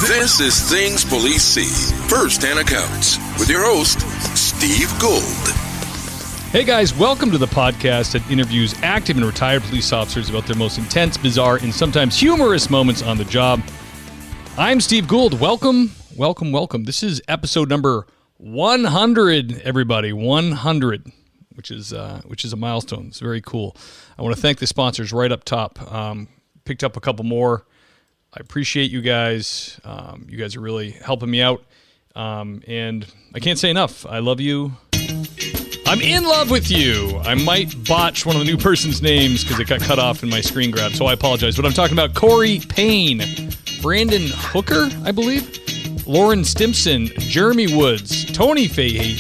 This is Things Police See, First-Hand Accounts, with your host, Steve Gould. Hey guys, welcome to the podcast that interviews active and retired police officers about their most intense, bizarre, and sometimes humorous moments on the job. I'm Steve Gould. Welcome. This is episode number 100, everybody. 100, which is a milestone. It's very cool. I want to thank the sponsors right up top. Picked up a couple more. I appreciate you guys. You guys are really helping me out. And I can't say enough. I love you. I'm in love with you. I might botch one of the new person's names because it got cut off in my screen grab, so I apologize. But I'm talking about Corey Payne, Brandon Hooker, I believe, Lauren Stimson, Jeremy Woods, Tony Fahey,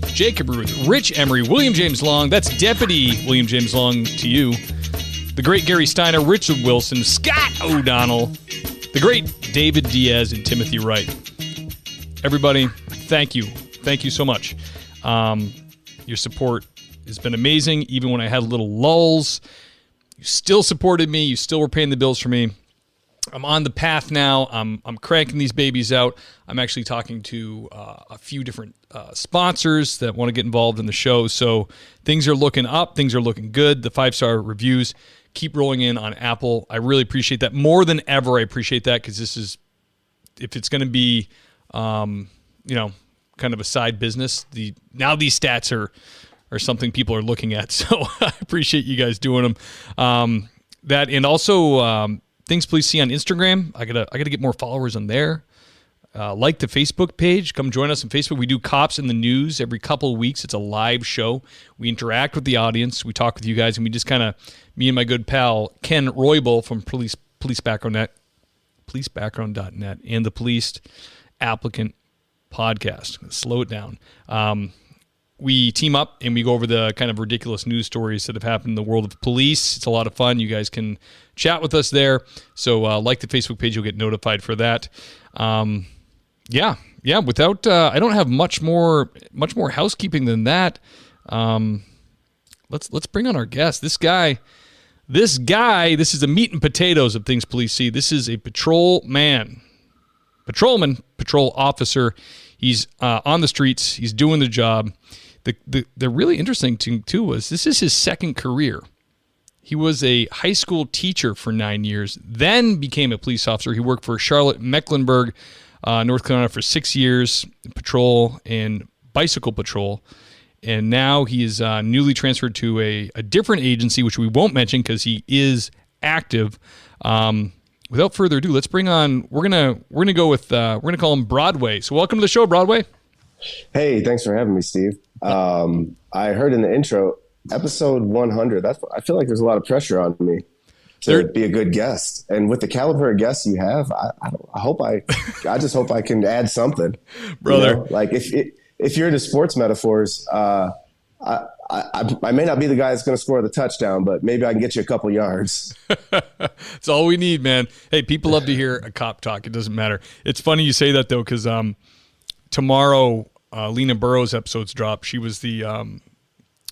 Jacob Ruth, Rich Emery, William James Long. That's Deputy William James Long to you. The great Gary Steiner, Richard Wilson, Scott O'Donnell, the great David Diaz, and Timothy Wright. Everybody, thank you. Thank you so much. Your support has been amazing. Even when I had little lulls, you still supported me. You still were paying the bills for me. I'm on the path now. I'm cranking these babies out. I'm actually talking to a few different sponsors that want to get involved in the show. So things are looking up. Things are looking good. The 5-star reviews keep rolling in on Apple. I really appreciate that. More than ever, I appreciate that because this is, if it's going to be, kind of a side business, now these stats are something people are looking at. So I appreciate you guys doing them. That and also Things Police See on Instagram. I gotta get more followers on there. Like the Facebook page. Come join us on Facebook. We do Cops in the News every couple of weeks. It's a live show. We interact with the audience. We talk with you guys, and we just kind of, me and my good pal Ken Roybal from Police Background.net, and the Police Applicant Podcast. Slow it down. We team up and we go over the kind of ridiculous news stories that have happened in the world of police. It's a lot of fun. You guys can chat with us there. So like the Facebook page, you'll get notified for that. Yeah. Without, I don't have much more housekeeping than that. Let's bring on our guest. This guy, this is the meat and potatoes of Things Police See. This is a patrol officer. He's on the streets. He's doing the job. The really interesting thing, too, was this is his second career. He was a high school teacher for 9 years, then became a police officer. He worked for Charlotte Mecklenburg, North Carolina for 6 years, patrol and bicycle patrol. And now he is newly transferred to a different agency, which we won't mention because he is active. Without further ado, let's bring on. We're gonna call him Broadway. So welcome to the show, Broadway. Hey, thanks for having me, Steve. I heard in the intro, episode 100. I feel like there's a lot of pressure on me to be a good guest, and with the caliber of guests you have, I just hope I can add something, brother. You know? Like if you're into sports metaphors, I may not be the guy that's going to score the touchdown, but maybe I can get you a couple yards. That's all we need, man. Hey, people love to hear a cop talk. It doesn't matter. It's funny you say that, though, because tomorrow Lena Burroughs' episodes drop. She was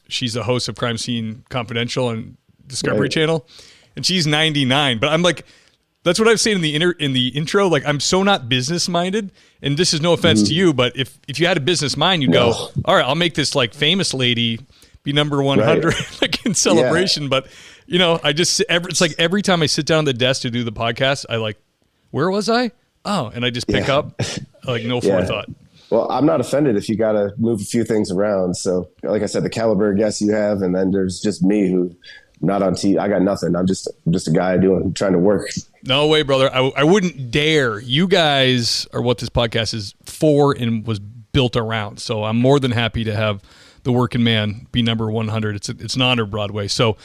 she's the host of Crime Scene Confidential and Discovery Channel, and she's 99. But I'm like, that's what I was saying in the intro. Like, I'm so not business minded, and this is no offense to you, but if you had a business mind, you'd go, all right, I'll make this like famous lady be number 100 like in celebration. Yeah. But it's like every time I sit down at the desk to do the podcast, I like, where was I? Oh, and I just pick up like no forethought. Well, I'm not offended if you got to move a few things around. So like I said, the caliber of guests you have, and then there's just me who not on TV. I got nothing. I'm just a guy trying to work. No way, brother. I wouldn't dare. You guys are what this podcast is for and was built around. So I'm more than happy to have the working man be number 100. It's an honor, Broadway. So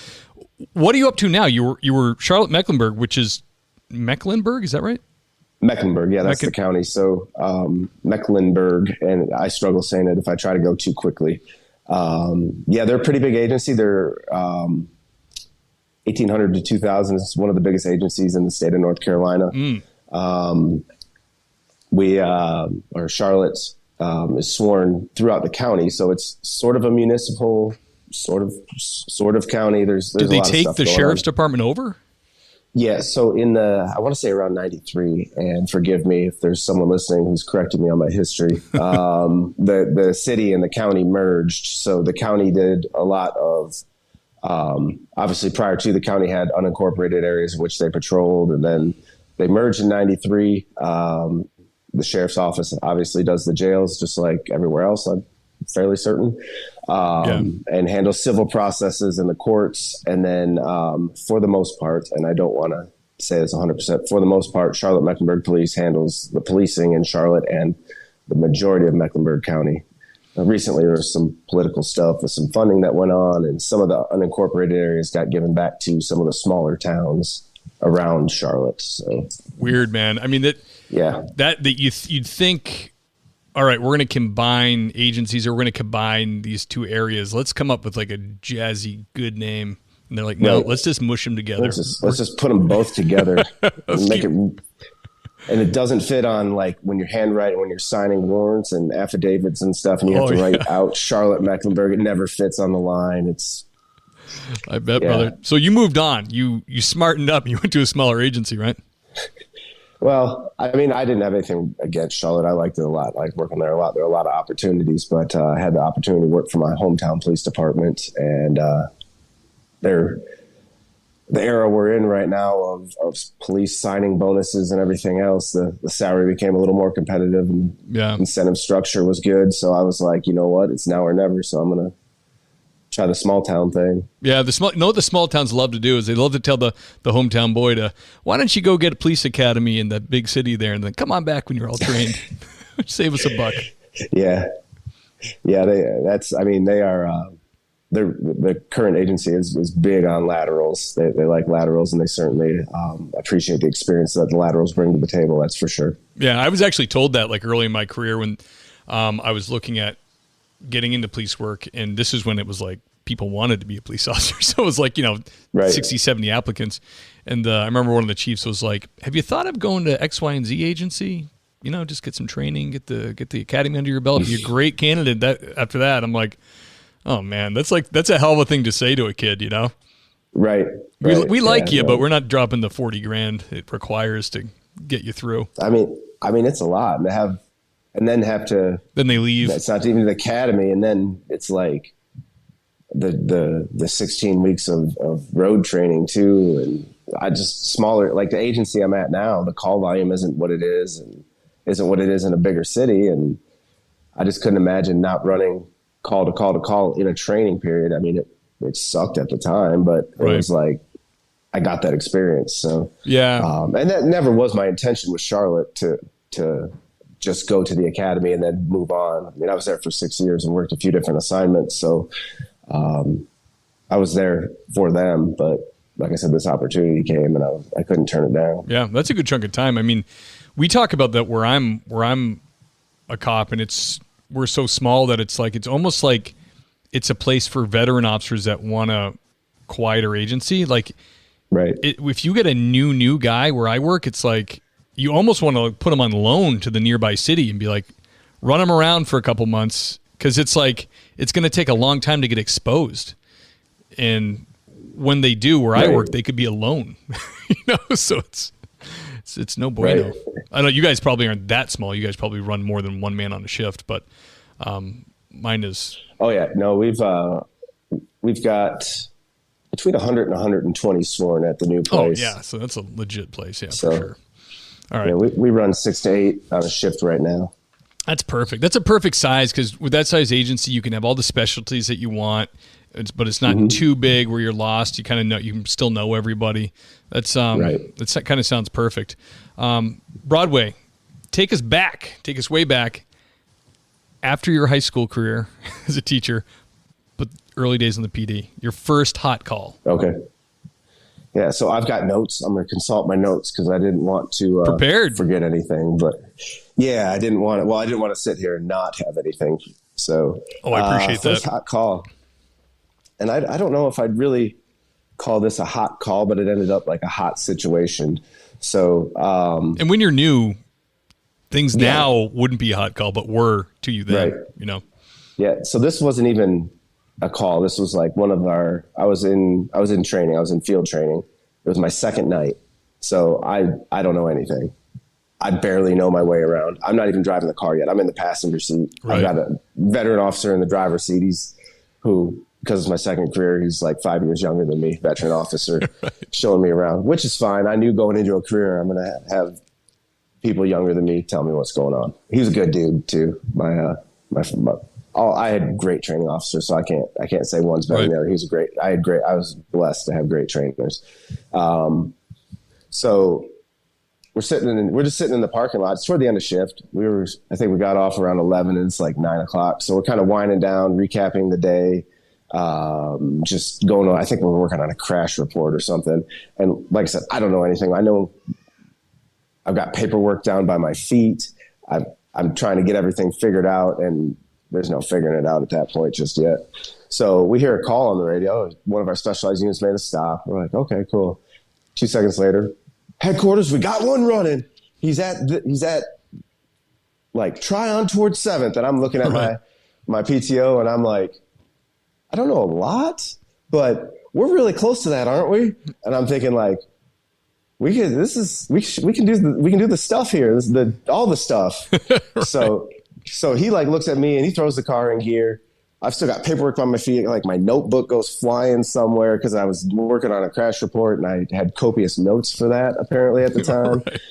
what are you up to now? You were Charlotte Mecklenburg, which is Mecklenburg. Is that right? Mecklenburg. Yeah, that's the county. So Mecklenburg, and I struggle saying it if I try to go too quickly. They're a pretty big agency. They're 1,800 to 2,000. It's one of the biggest agencies in the state of North Carolina. Charlotte is sworn throughout the county, so it's sort of a municipal, sort of county. There's Did they take the sheriff's department over? Yeah, so I want to say around 93, and forgive me if there's someone listening who's correcting me on my history. The city and the county merged. So the county did a lot of, obviously prior to, the county had unincorporated areas in which they patrolled, and then they merged in 93. The sheriff's office obviously does the jails just like everywhere else, I'm fairly certain. And handle civil processes in the courts. And then for the most part, and I don't want to say this 100%, for the most part, Charlotte-Mecklenburg Police handles the policing in Charlotte and the majority of Mecklenburg County. Recently, there was some political stuff with some funding that went on, and some of the unincorporated areas got given back to some of the smaller towns around Charlotte. So weird, man. I mean, you'd think, all right, we're going to combine agencies, or we're going to combine these two areas. Let's come up with like a jazzy, good name. And they're like, no, let's just mush them together. Let's just put them both together and make it. And it doesn't fit on like when you're handwriting, when you're signing warrants and affidavits and stuff, and you have to write out Charlotte Mecklenburg. It never fits on the line. I bet, brother. So you moved on. You smartened up. You went to a smaller agency, right? Well, I mean, I didn't have anything against Charlotte. I liked it a lot. I liked working there a lot. There were a lot of opportunities, but I had the opportunity to work for my hometown police department, and the era we're in right now of police signing bonuses and everything else, the salary became a little more competitive, and incentive structure was good. So I was like, you know what? It's now or never. So I'm going to try the small town thing. Yeah, what the small towns love to do is they love to tell the hometown boy to, why don't you go get a police academy in that big city there, and then come on back when you're all trained. Save us a buck. Yeah. They are. The current agency is big on laterals. They like laterals, and they certainly appreciate the experience that the laterals bring to the table. That's for sure. Yeah, I was actually told that like early in my career when I was looking at getting into police work, and this is when it was like people wanted to be a police officer. So it was like, 60, 70 applicants. And I remember one of the chiefs was like, have you thought of going to X, Y, and Z agency? Just get some training, get the academy under your belt, be a great candidate. After that, I'm like, oh man, that's a hell of a thing to say to a kid, Right. We like you, but we're not dropping the $40,000 it requires to get you through. I mean, it's a lot to have, and then then they leave. It's not even the academy, and then it's like the 16 weeks of road training too, and I just smaller, like the agency I'm at now, the call volume isn't what it is, and isn't what it is in a bigger city, and I just couldn't imagine not running call to call in a training period. I mean, it sucked at the time, but it was like I got that experience. So and that never was my intention with Charlotte to just go to the academy and then move on. I mean, I was there for 6 years and worked a few different assignments, so I was there for them. But like I said, this opportunity came, and I couldn't turn it down. Yeah, that's a good chunk of time. I mean, we talk about that where I'm a cop, and we're so small that it's almost like it's a place for veteran officers that want a quieter agency. Like, if you get a new guy where I work, it's like you almost want to put them on loan to the nearby city and be like, run them around for a couple months, because it's like it's going to take a long time to get exposed. And when they do, where I work, they could be alone. So it's no bueno. Right. I know you guys probably aren't that small. You guys probably run more than one man on a shift, but mine is. Oh yeah, no, we've got between 100 and 120 sworn at the new place. Oh yeah, so that's a legit place. Yeah, for sure. All right, yeah, we run 6 to 8 on a shift right now. That's perfect. That's a perfect size, because with that size agency, you can have all the specialties that you want, but it's not too big where you're lost. You kind of know, you can still know everybody. That's that kind of sounds perfect. Broadway, take us way back after your high school career as a teacher, but early days in the PD, your first hot call. Okay. Yeah, so I've got notes. I'm going to consult my notes because I didn't want to forget anything. But yeah, I didn't want to sit here and not have anything. So I appreciate that. First hot call. And I don't know if I'd really call this a hot call, but it ended up like a hot situation. So and when you're new, things now wouldn't be a hot call, but were to you then. Right. Yeah. So this wasn't even a call. This was like one of I was in training. I was in field training. It was my second night. So I don't know anything. I barely know my way around. I'm not even driving the car yet. I'm in the passenger seat. Right. I've got a veteran officer in the driver's seat. Because it's my second career, he's like 5 years younger than me, veteran officer, right. Showing me around, which is fine. I knew going into a career, I'm going to have people younger than me tell me what's going on. He was a good dude too. I had great training officers, so I can't say one's better than the other. I was blessed to have great trainers. So we're just sitting in the parking lot. It's toward the end of shift. I think we got off around 11 and it's like 9 o'clock. So we're kind of winding down, recapping the day, just going on. I think we're working on a crash report or something. And like I said, I don't know anything. I know I've got paperwork down by my feet. I'm trying to get everything figured out, and there's no figuring it out at that point just yet. So we hear a call on the radio. One of our specialized units made a stop. We're like, okay, cool. 2 seconds later, headquarters, we got one running. He's at like Tryon towards 7th. And I'm looking at my PTO and I'm like, I don't know a lot, but we're really close to that, aren't we? And I'm thinking like, we can do the stuff here. All the stuff. Right. So he like looks at me and he throws the car in gear. I've still got paperwork on my feet. Like my notebook goes flying somewhere because I was working on a crash report and I had copious notes for that apparently at the time. Right.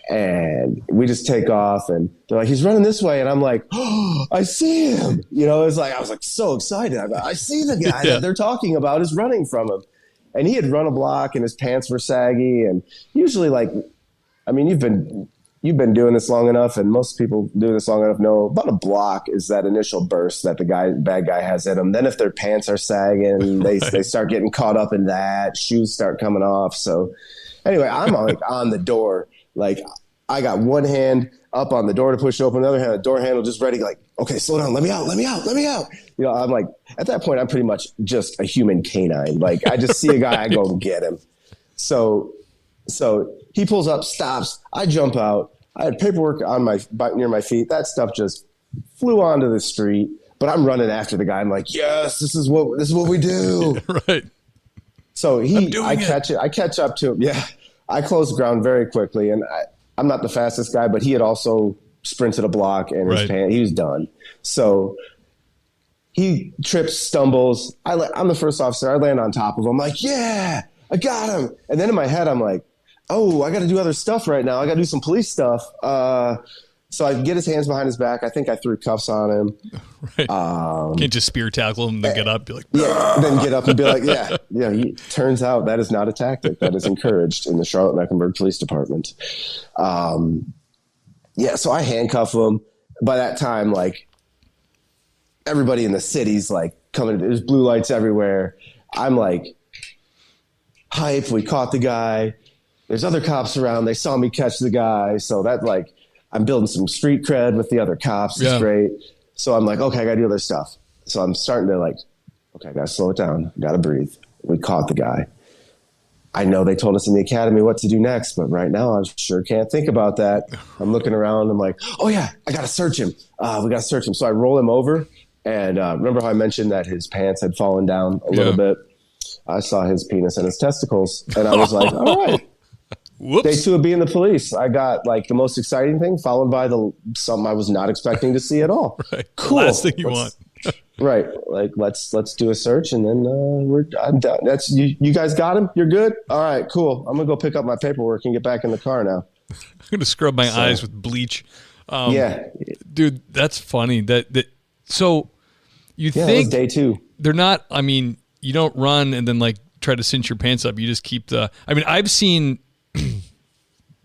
And we just take off and they're like, he's running this way. And I'm like, oh, I see him. It's like, I was like so excited. I see the guy that they're talking about is running from him. And he had run a block and his pants were saggy. And usually you've been doing this long enough, and most people doing this long enough know about a block is that initial burst that the bad guy has in them. Then if their pants are sagging, they start getting caught up in that. Shoes start coming off. So anyway, I'm like on the door. Like I got one hand up on the door to push open, the other hand, the door handle just ready. Like, okay, slow down. Let me out. I'm like, at that point, I'm pretty much just a human canine. Like I just see a guy, I go and get him. So he pulls up, stops. I jump out. I had paperwork near my feet. That stuff just flew onto the street. But I'm running after the guy. I'm like, yes, this is what we do. Right. So I catch up to him. Yeah. I closed ground very quickly, and I'm not the fastest guy, but he had also sprinted a block and he was done. So he trips, stumbles. I'm the first officer. I land on top of him. I'm like, yeah, I got him. And then in my head, I'm like, oh, I got to do other stuff right now. I got to do some police stuff. So I get his hands behind his back. I think I threw cuffs on him. Right. Can't just spear tackle him, then get up, be like, then get up and be like, yeah. Turns out that is not a tactic that is encouraged in the Charlotte-Mecklenburg Police Department. So I handcuff him. By that time, like everybody in the city's like coming. There's blue lights everywhere. I'm like, hype. We caught the guy. There's other cops around. They saw me catch the guy. So that like, I'm building some street cred with the other cops. It's great. So I'm like, okay, I got to do other stuff. So I'm starting to like, okay, I got to slow it down. Got to breathe. We caught the guy. I know they told us in the academy what to do next, but right now I sure can't think about that. I'm looking around. I'm like, oh yeah, I got to search him. We got to search him. So I roll him over. And remember how I mentioned that his pants had fallen down a little bit? I saw his penis and his testicles. And I was like, all right. Whoops. Day 2 of being the police, I got like the most exciting thing, followed by something I was not expecting to see at all. Right. Cool. The last thing you want. Right. Like let's do a search, and then I'm done. That's you guys got him. You're good. All right. Cool. I'm gonna go pick up my paperwork and get back in the car now. I'm gonna scrub my eyes with bleach. Dude, that's funny. So you think that was day 2? They're not. I mean, you don't run and then like try to cinch your pants up. You just keep I've seen.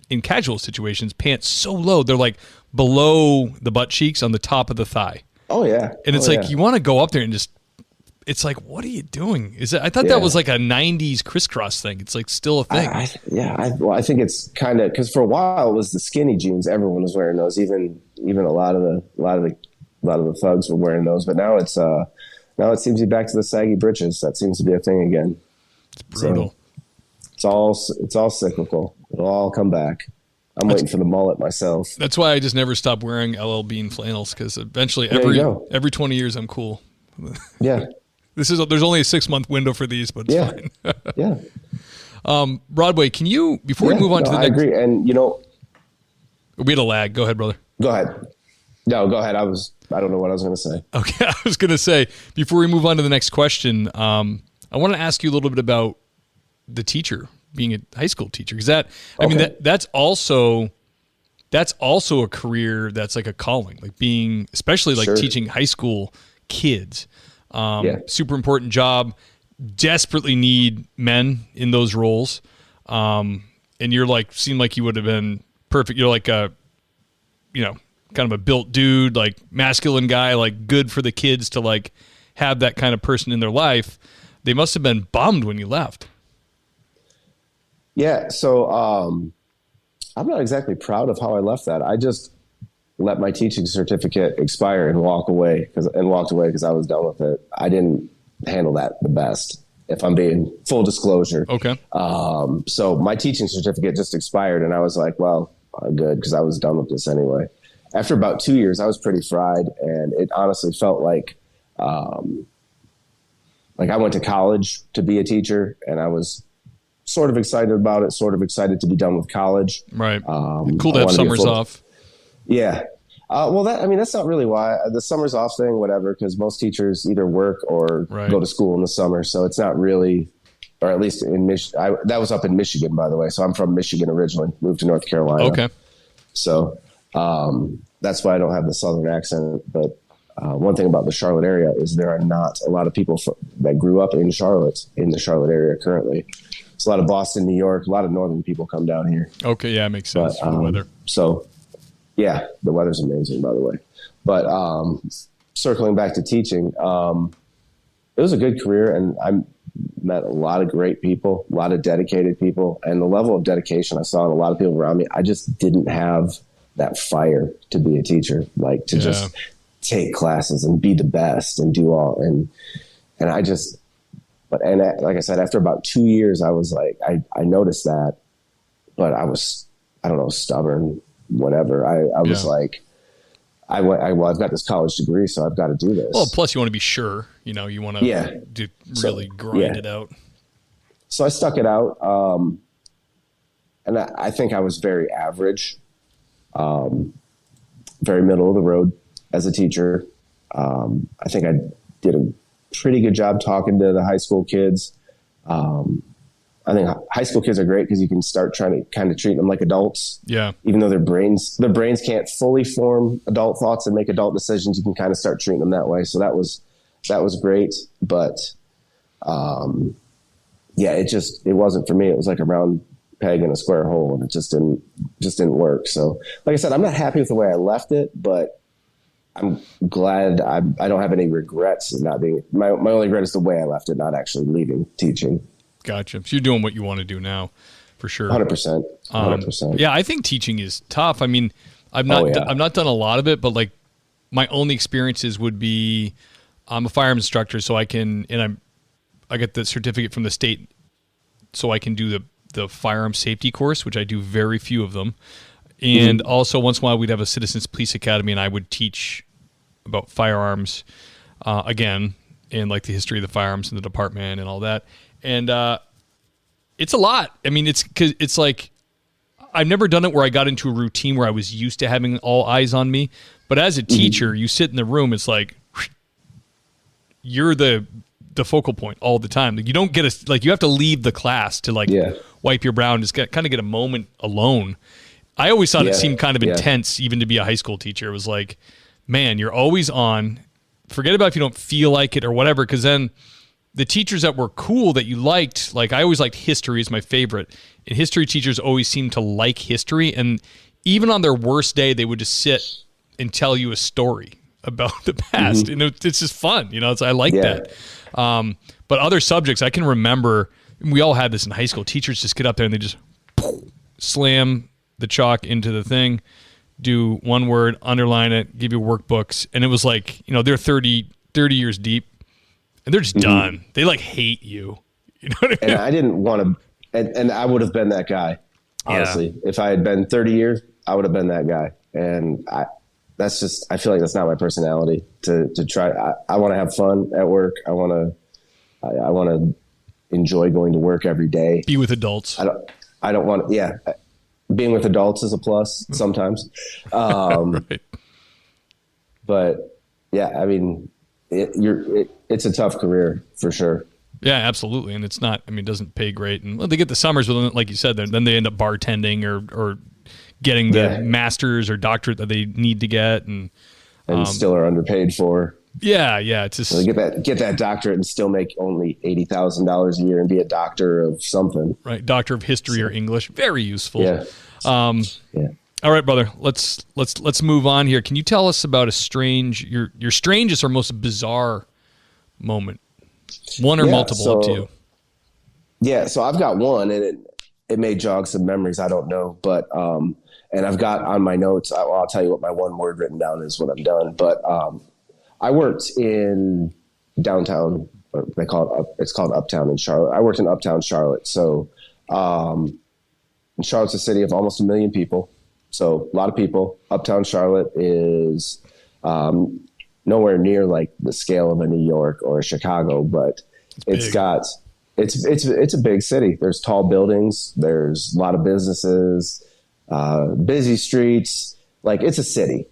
In casual situations, pants so low, they're like below the butt cheeks on the top of the thigh. Oh, yeah. And it's you want to go up there and just, it's like, what are you doing? I thought that was like a 90s crisscross thing. It's like still a thing. I think it's kind of, because for a while it was the skinny jeans. Everyone was wearing those. Even a lot of the thugs were wearing those. But now now it seems to be back to the saggy britches. That seems to be a thing again. It's brutal. So, it's all cyclical. It'll all come back. I'm waiting for the mullet myself. That's why I just never stopped wearing LL Bean flannels, because eventually every 20 years I'm cool. Yeah. There's only a 6-month window for these, but it's fine. Yeah. Broadway, can you, before we move on to the next... I agree. And, we had a lag. Go ahead, brother. Go ahead. No, go ahead. I don't know what I was going to say. Okay. I was going to say, before we move on to the next question, I want to ask you a little bit about the teacher, being a high school teacher. Because that's also a career that's like a calling, like being, especially like teaching high school kids. Super important job. Desperately need men in those roles. And you're like, seem like you would have been perfect. You're like a, kind of a built dude, like masculine guy, like good for the kids to like have that kind of person in their life. They must have been bummed when you left. Yeah. So, I'm not exactly proud of how I left that. I just let my teaching certificate expire and walked away because I was done with it. I didn't handle that the best, if I'm being full disclosure. Okay. So my teaching certificate just expired and I was like, well, good, because I was done with this anyway. After about 2 years, I was pretty fried, and it honestly felt like I went to college to be a teacher, and I was sort of excited about it, sort of excited to be done with college. Right. Cool to have summers off. Yeah. That's not really why. The summers off thing, whatever, because most teachers either work or go to school in the summer. So it's not really, or at least in Michigan. That was up in Michigan, by the way. So I'm from Michigan originally, moved to North Carolina. Okay. So that's why I don't have the Southern accent. But one thing about the Charlotte area is there are not a lot of people that grew up in the Charlotte area currently. It's a lot of Boston, New York, a lot of northern people come down here. Okay, yeah, it makes sense for the weather. So, yeah, the weather's amazing, by the way. But circling back to teaching, it was a good career, and I met a lot of great people, a lot of dedicated people, and the level of dedication I saw in a lot of people around me, I just didn't have that fire to be a teacher, like to just take classes and be the best and do all. And I just... But like I said, after about 2 years, I was like, I noticed that, but I was, I don't know, stubborn, whatever. I was like, I've got this college degree, so I've got to do this. Well, plus you want to be sure, you want to grind it out. So I stuck it out. And I think I was very average, very middle of the road as a teacher. I think I did a pretty good job talking to the high school kids. I think high school kids are great because you can start trying to kind of treat them like adults. Yeah. Even though their brains can't fully form adult thoughts and make adult decisions, you can kind of start treating them that way. So that was great. But, it wasn't for me. It was like a round peg in a square hole, and it just didn't work. So like I said, I'm not happy with the way I left it, but I'm glad I don't have any regrets in not being. My only regret is the way I left it, not actually leaving teaching. Gotcha. So you're doing what you want to do now, for sure. 100%. 100%. Yeah, I think teaching is tough. I mean, I've not done a lot of it, but like my only experiences would be I'm a firearms instructor, so I get the certificate from the state, so I can do the firearm safety course, which I do very few of them. And also once in a while we'd have a Citizens Police Academy, and I would teach about firearms again, and like the history of the firearms in the department and all that. And it's a lot. I mean, it's like I've never done it where I got into a routine where I was used to having all eyes on me. But as a teacher, you sit in the room, it's like you're the focal point all the time. Like you don't get you have to leave the class to wipe your brow and just kind of get a moment alone. I always thought it seemed kind of intense even to be a high school teacher. It was like, man, you're always on. Forget about if you don't feel like it or whatever, because then the teachers that were cool that you liked, like I always liked history is my favorite. And history teachers always seemed to like history. And even on their worst day, they would just sit and tell you a story about the past. And it's just fun. I like that. But other subjects, I can remember, we all had this in high school. Teachers just get up there and they just slam the chalk into the thing, do one word, underline it, give you workbooks. And it was like, they're 30 years deep. And they're just done. They hate you. You know what I mean? And I didn't want to, and I would have been that guy. Honestly, if I had been 30 years, I would have been that guy. And I feel like that's not my personality to try. I want to have fun at work. I want to enjoy going to work every day. Be with adults. I don't want, being with adults is a plus sometimes. Right. But yeah, I mean, it's a tough career for sure. Yeah, absolutely. And it's not, I mean, it doesn't pay great. And they get the summers, but like you said, then they end up bartending or getting the master's or doctorate that they need to get. And still are underpaid for. Yeah. It's just so get that doctorate and still make only $80,000 a year and be a doctor of something. Right. Doctor of history or English. Very useful. Yeah. All right, brother. Let's move on here. Can you tell us about your strangest or most bizarre moment? One or multiple, up to you. Yeah, so I've got one, and it may jog some memories. I don't know, but and I've got on my notes. I'll tell you what my one word written down is when I'm done. But I worked in downtown. It's called Uptown in Charlotte. I worked in Uptown Charlotte. So Charlotte's a city of almost 1 million people. So a lot of people. Uptown Charlotte is nowhere near like the scale of a New York or a Chicago, but it's a big city. There's tall buildings. There's a lot of businesses, busy streets. Like, it's a city.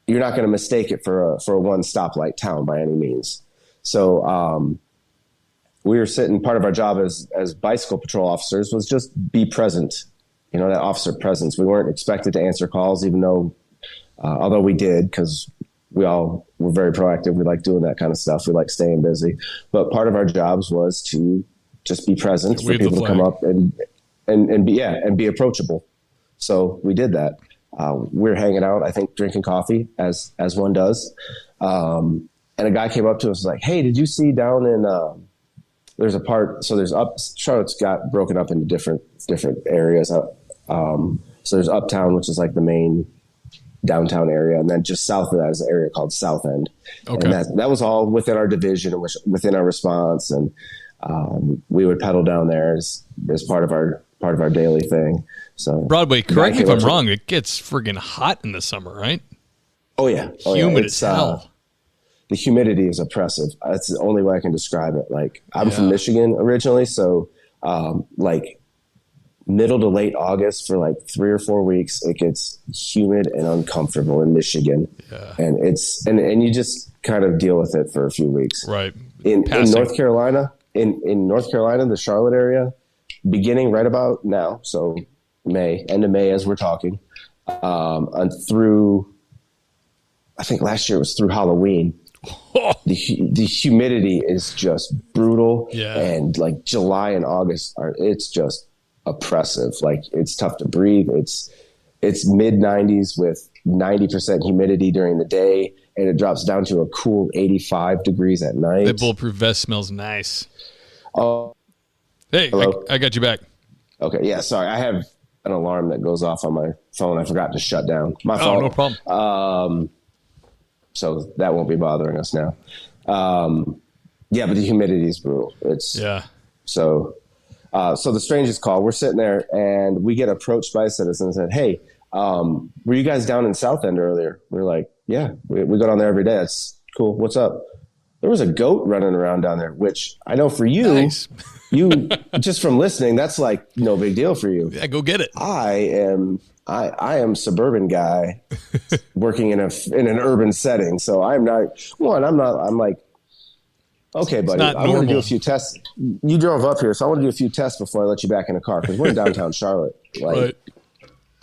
You're not going to mistake it for a one stoplight town by any means. So we were sitting. Part of our job as bicycle patrol officers was just be present. You know, that officer presence. We weren't expected to answer calls, even though, although we did, because we all were very proactive. We like doing that kind of stuff. We like staying busy. But part of our jobs was to just be present for people to come up and be approachable. So we did that. We were hanging out, I think, drinking coffee as one does. And a guy came up to us like, "Hey, did you see down in there's a part, so Charlotte's got broken up into different areas. So there's Uptown, which is like the main downtown area, and then just south of that is an area called South End. Okay. And that was all within our division and within our response, and we would pedal down there as part of our daily thing. So Broadway, correct me if I'm wrong, it gets friggin' hot in the summer, right? Oh yeah, humid as hell. The humidity is oppressive. That's the only way I can describe it. Like, I'm from Michigan originally, so like middle to late August for like 3 or 4 weeks, it gets humid and uncomfortable in Michigan. Yeah. And and you just kind of deal with it for a few weeks. Right. In North Carolina, in North Carolina, the Charlotte area, beginning right about now, so end of May as we're talking, and through, I think last year it was through Halloween. The humidity is just brutal. Yeah. And like July and August it's just oppressive. Like, it's tough to breathe. It's mid 90s with 90% humidity during the day, and it drops down to a cool 85 degrees at night. That bulletproof vest smells nice. Oh, hey, I got you back. Okay. Yeah. Sorry. I have an alarm that goes off on my phone. I forgot to shut down. My fault. No problem. So that won't be bothering us now. But the humidity is brutal. So the strangest call, we're sitting there and we get approached by a citizen and said, "Hey, were you guys down in South End earlier?" We're like, "Yeah, we go down there every day. That's cool. What's up?" There was a goat running around down there, which I know for you, nice. You just from listening, that's like no big deal for you. Yeah, go get it. I am suburban guy working in an urban setting. So I'm like, okay, buddy, I want to do a few tests. You drove up here, so I want to do a few tests before I let you back in the car, because we're in downtown Charlotte. Like, right.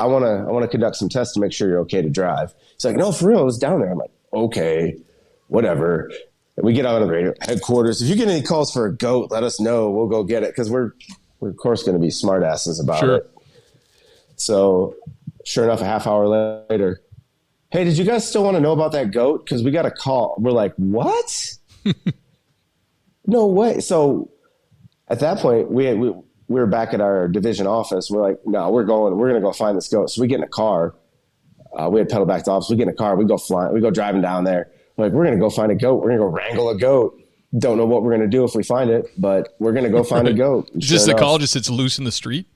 I want to conduct some tests to make sure you're okay to drive. It's like, no, for real, it was down there. I'm like, okay, whatever. And we get out of the radio headquarters. If you get any calls for a goat, let us know. We'll go get it, because we're of course going to be smart asses about it. So sure enough, a half hour later, "Hey, did you guys still want to know about that goat? Because we got a call." We're like, "What?" No way. So at that point, we were back at our division office. We're like, "No, we're going to go find this goat." So we get in a car. We had pedaled back to the office. We get in a car. We go flying. We go driving down there. We're like, we're going to go find a goat. We're going to go wrangle a goat. Don't know what we're going to do if we find it, but we're going to go find a goat. Just the call, just it's loose in the street?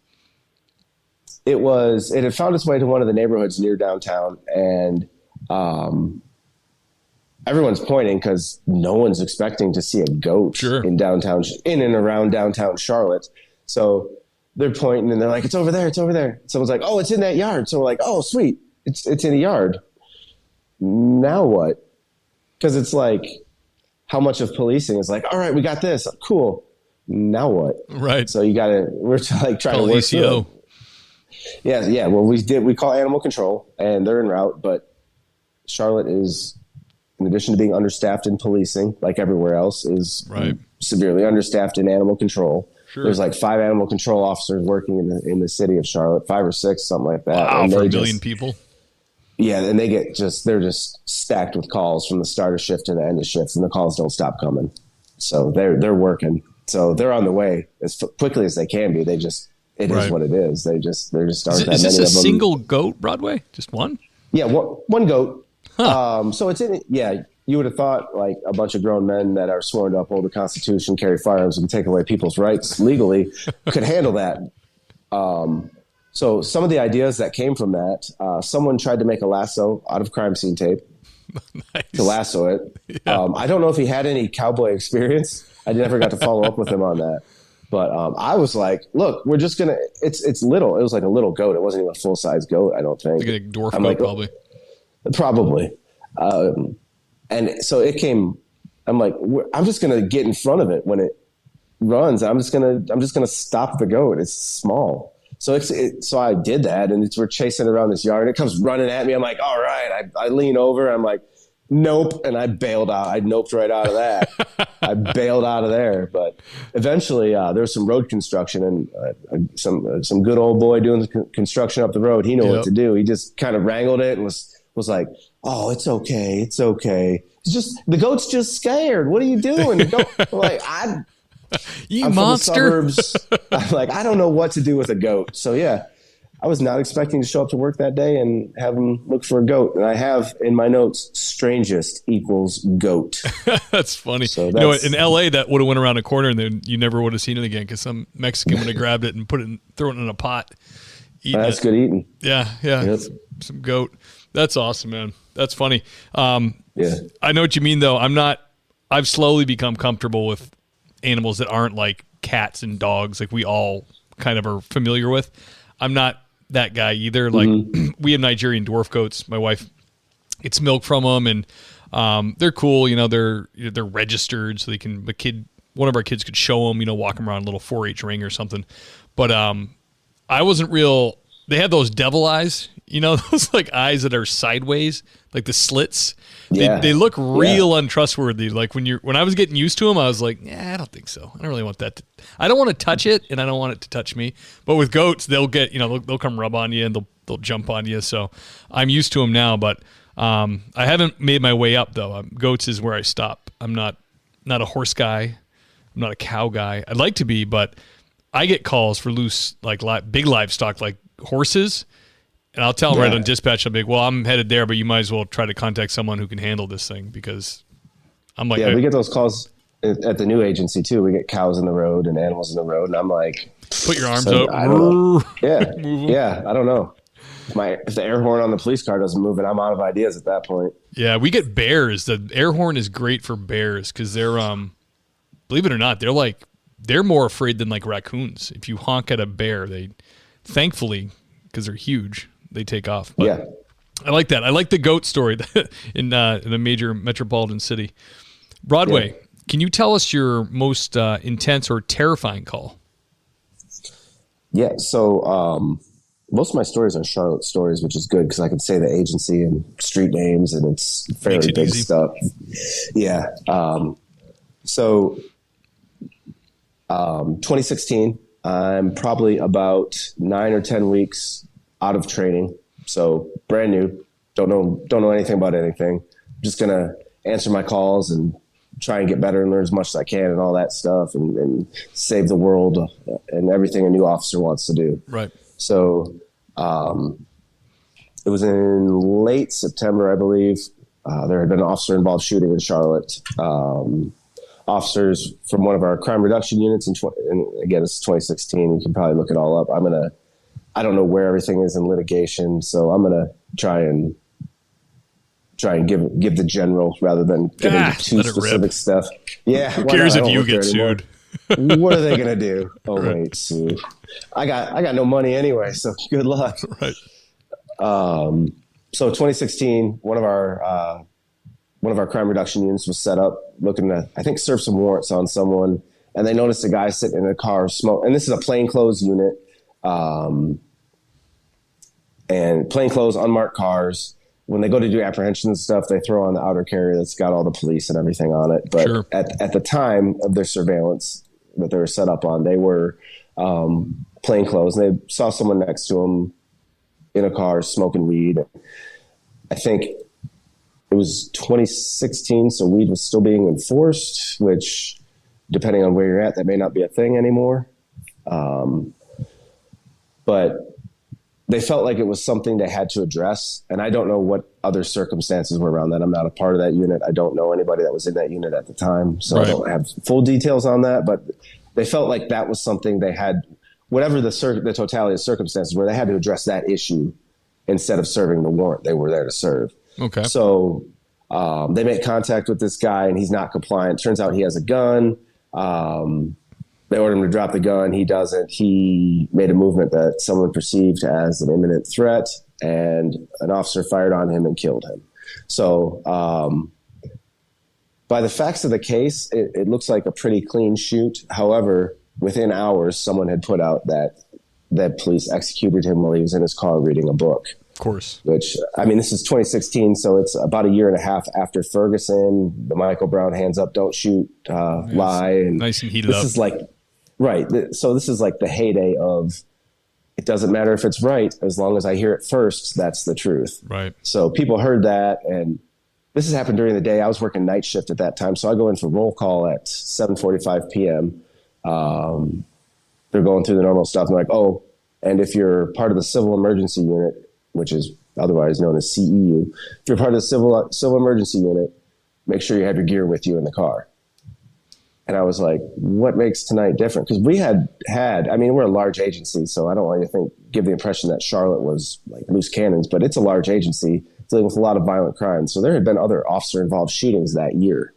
It had found its way to one of the neighborhoods near downtown, and everyone's pointing because no one's expecting to see a goat in and around downtown Charlotte. So they're pointing and they're like, it's over there. It's over there. Someone's like, oh, it's in that yard. So we're like, oh, sweet. It's in a yard. Now what? Because it's like, how much of policing is like, all right, we got this. Cool. Now what? Right. So we're like trying to work through it. Yeah. Well, we call animal control and they're en route, but Charlotte is, in addition to being understaffed in policing, like everywhere else, is severely understaffed in animal control. Sure. There's like 5 animal control officers working in the city of Charlotte, 5 or 6, something like that. Wow, for a million people. Yeah, and they're just stacked with calls from the start of shift to the end of shifts, and the calls don't stop coming. So they're working. So they're on the way as quickly as they can be. It is what it is. There just aren't that many of them. Is this a single goat, Broadway? Just one? Yeah, one goat. Huh. So it's you would have thought like a bunch of grown men that are sworn to uphold the Constitution, carry firearms, and take away people's rights legally could handle that. So some of the ideas that came from that, someone tried to make a lasso out of crime scene tape to lasso it. Yeah. I don't know if he had any cowboy experience. I never got to follow up with him on that. But I was like, look, we're just going to – it's little. It was like a little goat. It wasn't even a full-size goat, I don't think. Like a dwarf goat, probably. Probably. And so it came – I'm like, I'm just going to get in front of it when it runs. I'm just going to stop the goat. It's small. So so I did that, and we're chasing around this yard, and it comes running at me. I'm like, all right. I lean over. I'm like, nope. And I bailed out. I noped right out of that. I bailed out of there. But eventually there was some road construction, and some good old boy doing the construction up the road. He knew what to do. He just kind of wrangled it and was like, oh, it's okay. It's okay. It's just, the goat's just scared. What are you doing? Like, I'm monster. from the suburbs. I'm like, I don't know what to do with a goat. So yeah, I was not expecting to show up to work that day and have them look for a goat. And I have in my notes, strangest equals goat. That's funny. So in LA, that would have went around a corner and then you never would have seen it again because some Mexican would have grabbed it and thrown it in a pot. That's good eating. Yeah. Yep. Some goat. That's awesome, man. That's funny. Yeah. I know what you mean though. I've slowly become comfortable with animals that aren't like cats and dogs like we all kind of are familiar with. I'm not that guy either. Like we have Nigerian dwarf goats. My wife gets milk from them, and they're cool. They're registered, so they can. One of our kids could show them. Walk them around a little 4-H ring or something. But I wasn't real. They have those devil eyes. Those like eyes that are sideways, like the slits. Yeah. They look real untrustworthy. Like when I was getting used to them, I was like, I don't think so. I don't really want that. I don't want to touch it, and I don't want it to touch me. But with goats, they'll get, they'll come rub on you and they'll jump on you. So I'm used to them now, but I haven't made my way up though. Goats is where I stop. I'm not a horse guy. I'm not a cow guy. I'd like to be, but I get calls for loose, like big livestock, like horses. And I'll tell them right on dispatch, I'll be like, well, I'm headed there, but you might as well try to contact someone who can handle this thing because I'm like... Yeah, we get those calls at the new agency, too. We get cows in the road and animals in the road, and I'm like... Put your arms up. I don't know. Yeah, I don't know. If the air horn on the police car doesn't move, and I'm out of ideas at that point. Yeah, we get bears. The air horn is great for bears because they're, believe it or not, they're more afraid than like raccoons. If you honk at a bear, thankfully, because they're huge, they take off. But yeah, I like that. I like the goat story in a major metropolitan city. Broadway, can you tell us your most intense or terrifying call? Yeah, so most of my stories are Charlotte stories, which is good because I can say the agency and street names, and it's fairly big stuff. Yeah. So 2016, I'm probably about 9 or 10 weeks out of training. So brand new, don't know anything about anything. Just going to answer my calls and try and get better and learn as much as I can and all that stuff and save the world and everything a new officer wants to do. Right. So it was in late September, I believe. There had been an officer-involved shooting in Charlotte. Officers from one of our crime reduction units, and again, it's 2016. You can probably look it all up. I don't know where everything is in litigation, so I'm going to try and try and give the general rather than getting too specific stuff. Yeah. Who cares if you get sued? What are they gonna do? Oh wait, sue. I got no money anyway, so good luck. Right. So 2016, one of our crime reduction units was set up looking to, I think, serve some warrants on someone, and they noticed a guy sitting in a car smoke. And this is a plainclothes unit, and plainclothes, unmarked cars. When they go to do apprehension and stuff, they throw on the outer carrier that's got all the police and everything on it. But sure. at the time of their surveillance that they were set up on, they were plainclothes, and they saw someone next to them in a car smoking weed. I think it was 2016, so weed was still being enforced, which, depending on where you're at, that may not be a thing anymore. But they felt like it was something they had to address. And I don't know what other circumstances were around that. I'm not a part of that unit. I don't know anybody that was in that unit at the time. So right. I don't have full details on that, but they felt like that was something they had, whatever the totality of circumstances where they had to address that issue instead of serving the warrant they were there to serve. Okay. So they make contact with this guy and he's not compliant. Turns out he has a gun. They ordered him to drop the gun. He doesn't. He made a movement that someone perceived as an imminent threat, and an officer fired on him and killed him. So by the facts of the case, it looks like a pretty clean shoot. However, within hours, someone had put out that police executed him while he was in his car reading a book. Of course. Which, I mean, this is 2016, so it's about a year and a half after Ferguson, the Michael Brown hands up, don't shoot, lie. And nice and heated up. This is like, right. So this is like the heyday of, it doesn't matter if it's right, as long as I hear it first, that's the truth. Right. So people heard that, and this has happened during the day. I was working night shift at that time, so I go in for roll call at 7:45 p.m. They're going through the normal stuff, and they're like, oh, and if you're part of the civil emergency unit, which is otherwise known as CEU, if you're part of the civil emergency unit, make sure you have your gear with you in the car. And I was like, what makes tonight different? Because we had, I mean, we're a large agency, so I don't want you to give the impression that Charlotte was like loose cannons, but it's a large agency dealing with a lot of violent crimes. So there had been other officer-involved shootings that year.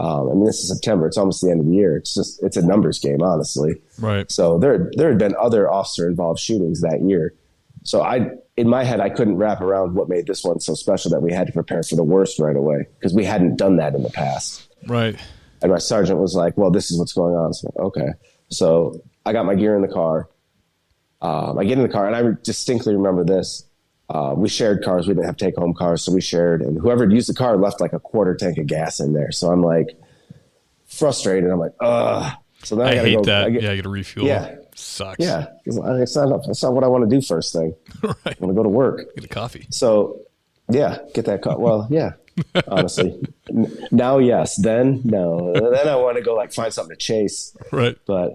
I mean, this is September. It's almost the end of the year. It's a numbers game, honestly. Right. So there had been other officer-involved shootings that year. So in my head, I couldn't wrap around what made this one so special that we had to prepare for the worst right away, because we hadn't done that in the past. Right. And my sergeant was like, well, this is what's going on. So, okay. So I got my gear in the car. I get in the car, and I distinctly remember this. We shared cars. We didn't have take-home cars, so we shared. And whoever had used the car left like a quarter tank of gas in there. So I'm like frustrated. I'm like, ugh. So then I hate that. I got to refuel. Yeah. Sucks. Yeah. It's not what I want to do first thing. Right. I want to go to work. Get a coffee. So, yeah, get that coffee. Well, yeah, honestly. Now, yes. Then, no. Then I want to go like find something to chase. Right. But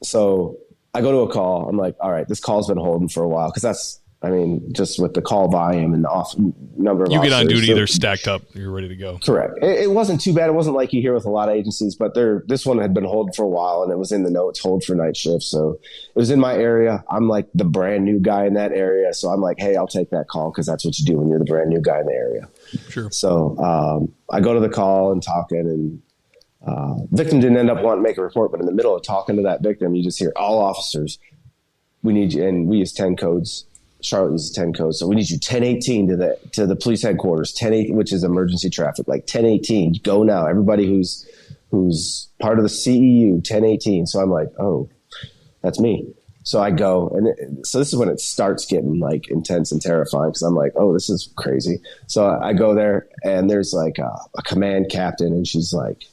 so I go to a call. I'm like, all right, this call's been holding for a while, because that's, I mean, just with the call volume and the number of you get on duty, so, they're stacked up. You're ready to go. Correct. It wasn't too bad. It wasn't like you hear with a lot of agencies, but this one had been holding for a while, and it was in the notes, hold for night shift. So it was in my area. I'm like the brand new guy in that area. So I'm like, hey, I'll take that call, because that's what you do when you're the brand new guy in the area. Sure. So I go to the call and talking, and victim didn't end up wanting to make a report, but in the middle of talking to that victim, you just hear, all officers, we need you. And we use 10 codes. Charlotte uses 10 codes. So we need you 1018 to the police headquarters, 1018, which is emergency traffic, like 1018, go now. Everybody who's part of the CEU, 1018. So I'm like, oh, that's me. So I go, and so this is when it starts getting like intense and terrifying, because I'm like, oh, this is crazy. So I go there, and there's like a command captain, and she's like,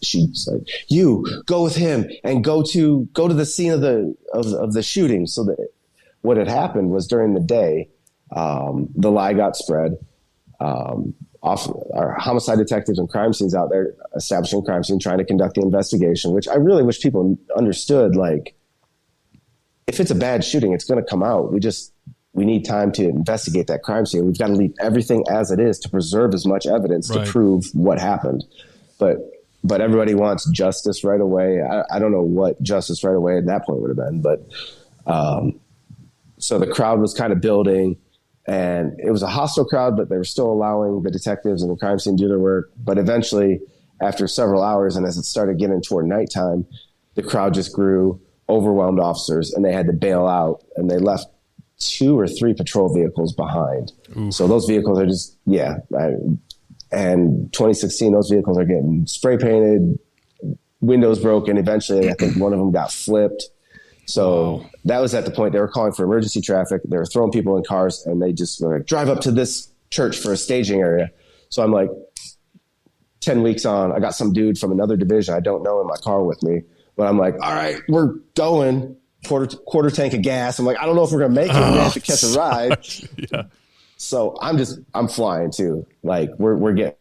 you go with him and go to the scene of the shooting. So that what had happened was, during the day, the lie got spread. Our homicide detectives and crime scenes out there establishing crime scene, trying to conduct the investigation, which I really wish people understood. Like, if it's a bad shooting, it's going to come out. We need time to investigate that crime scene. We've got to leave everything as it is to preserve as much evidence to prove what happened. But everybody wants justice right away. I don't know what justice right away at that point would have been, but so the crowd was kind of building. And it was a hostile crowd, but they were still allowing the detectives and the crime scene to do their work. But eventually, after several hours, and as it started getting toward nighttime, the crowd just grew, overwhelmed officers, and they had to bail out. And they left 2 or 3 patrol vehicles behind. Oof. So those vehicles are just, and 2016, those vehicles are getting spray painted, windows broken. Eventually, I think one of them got flipped. So that was at the point they were calling for emergency traffic. They were throwing people in cars, and they just were like, drive up to this church for a staging area. So I'm like, 10 weeks on, I got some dude from another division I don't know in my car with me. But I'm like, all right, we're going. Quarter tank of gas. I'm like, I don't know if we're going to make it. We're going to have to catch a ride. Yeah. So I'm flying too. Like we're getting,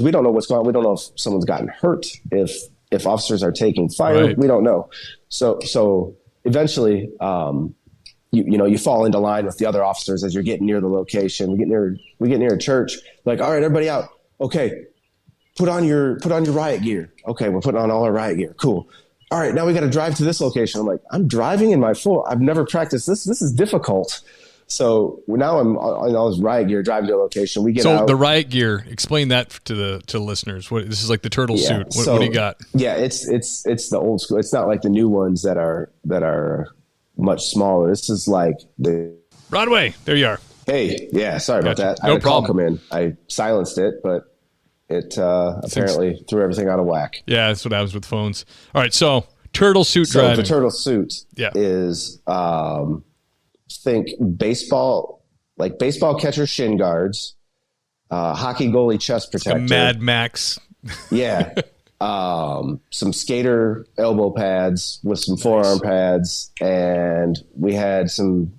we don't know what's going on. We don't know if someone's gotten hurt, if officers are taking fire. Right. We don't know. So eventually, you fall into line with the other officers as you're getting near the location. We get near a church. Like, all right, everybody out. Okay. Put on your riot gear. Okay. We're putting on all our riot gear. Cool. All right, now we got to drive to this location. I'm like, I'm driving in my full. I've never practiced this. This is difficult. So now I'm on all this riot gear, driving to a location. We get out. So the riot gear, explain that to the listeners. This is like the turtle suit. What do you got? Yeah, it's the old school. It's not like the new ones that are much smaller. This is like the Broadway. There you are. Hey, yeah, sorry about that. No I had a problem. call come in. I silenced it, but it apparently threw everything out of whack. Yeah, that's what happens with phones. All right, so turtle suit driving. The turtle suit is think baseball catcher shin guards, hockey goalie chest protector. Like a Mad Max. Yeah. Some skater elbow pads with some forearm pads, and we had some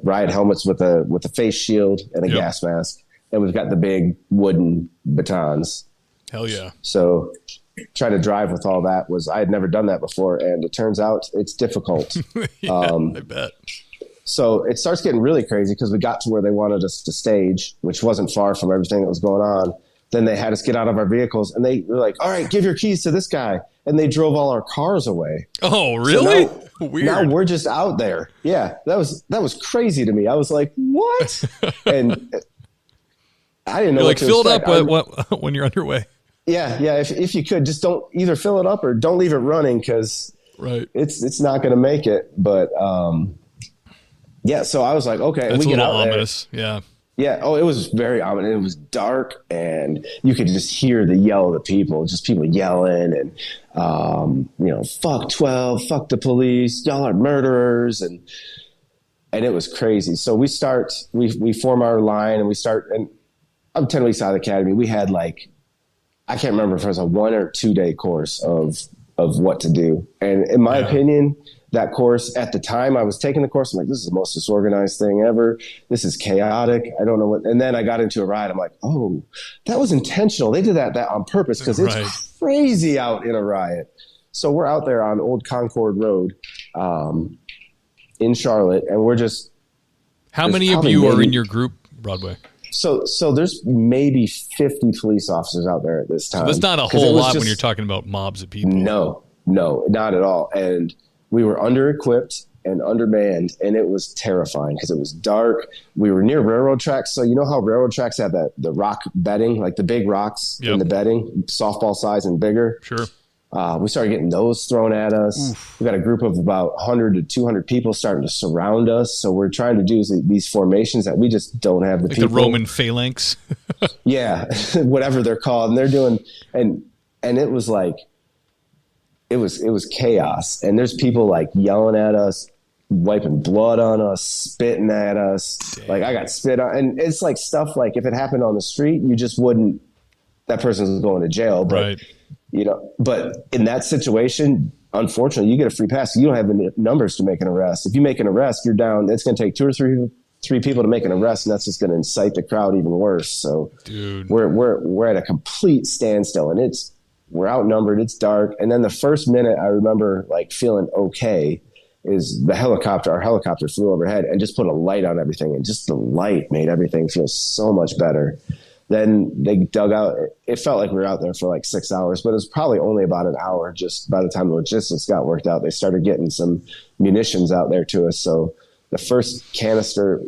riot helmets with a face shield and a gas mask. And we've got the big wooden batons. Hell yeah. So trying to drive with all that I had never done that before. And it turns out it's difficult. I bet. So it starts getting really crazy because we got to where they wanted us to stage, which wasn't far from everything that was going on. Then they had us get out of our vehicles and they were like, all right, give your keys to this guy. And they drove all our cars away. Oh, really? So weird. Now we're just out there. Yeah. That was crazy to me. I was like, what? And I didn't know. You're what like, to fill it expect. up when you're on your way. Yeah. If you could, just don't either fill it up or don't leave it running because it's not going to make it. But so I was like, okay. That's and we a get little out ominous. there. Yeah. Yeah. Oh, it was very ominous. It was dark and you could just hear the yell of the people, just people yelling and, fuck 12, fuck the police, y'all are murderers. And it was crazy. So we form our line and we start, and I'm 10 weeks out of the academy. We had I can't remember if it was a 1 or 2 day course of what to do. And in my opinion, that course at the time I was taking the course, I'm like, this is the most disorganized thing ever. This is chaotic. I don't know what. And then I got into a riot. I'm like, oh, that was intentional. They did that on purpose because it's crazy out in a riot. So we're out there on Old Concord Road in Charlotte, and we're just. How many of you are in your group, Broadway? So there's maybe 50 police officers out there at this time. So that's not a whole lot when you're talking about mobs of people. No, not at all. And we were under-equipped and undermanned, and it was terrifying because it was dark. We were near railroad tracks. So you know how railroad tracks have the rock bedding, like the big rocks in the bedding, softball size and bigger? Sure. We started getting those thrown at us. Oof. We got a group of about 100 to 200 people starting to surround us. So we're trying to do these formations that we just don't have the people. The Roman phalanx. Yeah, whatever they're called. And they're doing, and it was like, it was chaos. And there's people yelling at us, wiping blood on us, spitting at us. Damn. I got spit on. And it's stuff if it happened on the street, you just wouldn't, that person's going to jail. But, but in that situation, unfortunately, you get a free pass. You don't have the numbers to make an arrest. If you make an arrest, you're down. It's going to take 2 or 3 people to make an arrest, and that's just going to incite the crowd even worse. So dude, we're at a complete standstill, and we're outnumbered. It's dark. And then the first minute I remember feeling okay is our helicopter flew overhead and just put a light on everything. And just the light made everything feel so much better. Then they dug out, it felt like we were out there for 6 hours, but it was probably only about an hour. Just by the time the logistics got worked out, they started getting some munitions out there to us. So the first canister,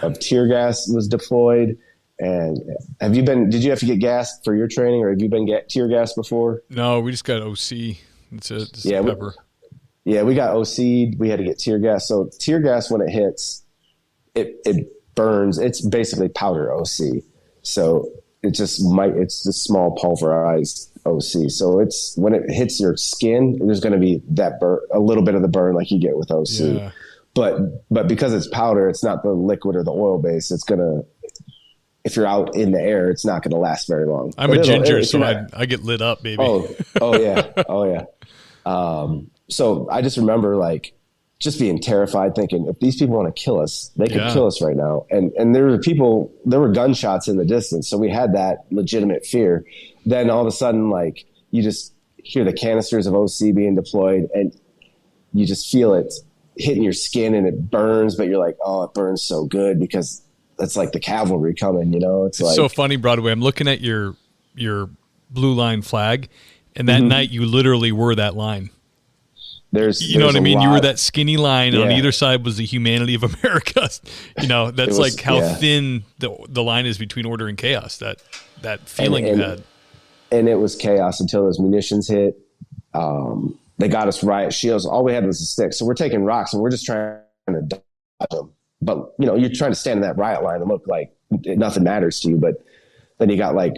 of tear gas was deployed. And did you have to get gas for your training, or have you been tear gas before? No, we just got OC. That's it. Just pepper. We got OC'd. We had to get tear gas. So tear gas, when it hits, it burns. It's basically powder OC. So it's just small pulverized OC. So when it hits your skin, there's going to be that burn, a little bit of the burn like you get with OC. Yeah. But because it's powder, it's not the liquid or the oil base. It's going to, if you're out in the air, it's not going to last very long. I'm a ginger, so I get lit up, baby. Oh yeah. So I just remember like just being terrified, thinking if these people want to kill us, they could kill us right now. And there were gunshots in the distance. So we had that legitimate fear. Then all of a sudden, like you just hear the canisters of OC being deployed and you just feel it hitting your skin and it burns, but you're like, oh, it burns so good because that's like the cavalry coming, you know? It's like so funny, Broadway. I'm looking at your blue line flag, and that night you literally were that line. You know what I mean? You were that skinny line, and on either side was the humanity of America. You know, that's like how thin the line is between order and chaos. That feeling you had. And it was chaos until those munitions hit. They got us riot shields. All we had was a stick. So we're taking rocks, and we're just trying to dodge them. But, you know, you're trying to stand in that riot line and look like nothing matters to you. But then you got like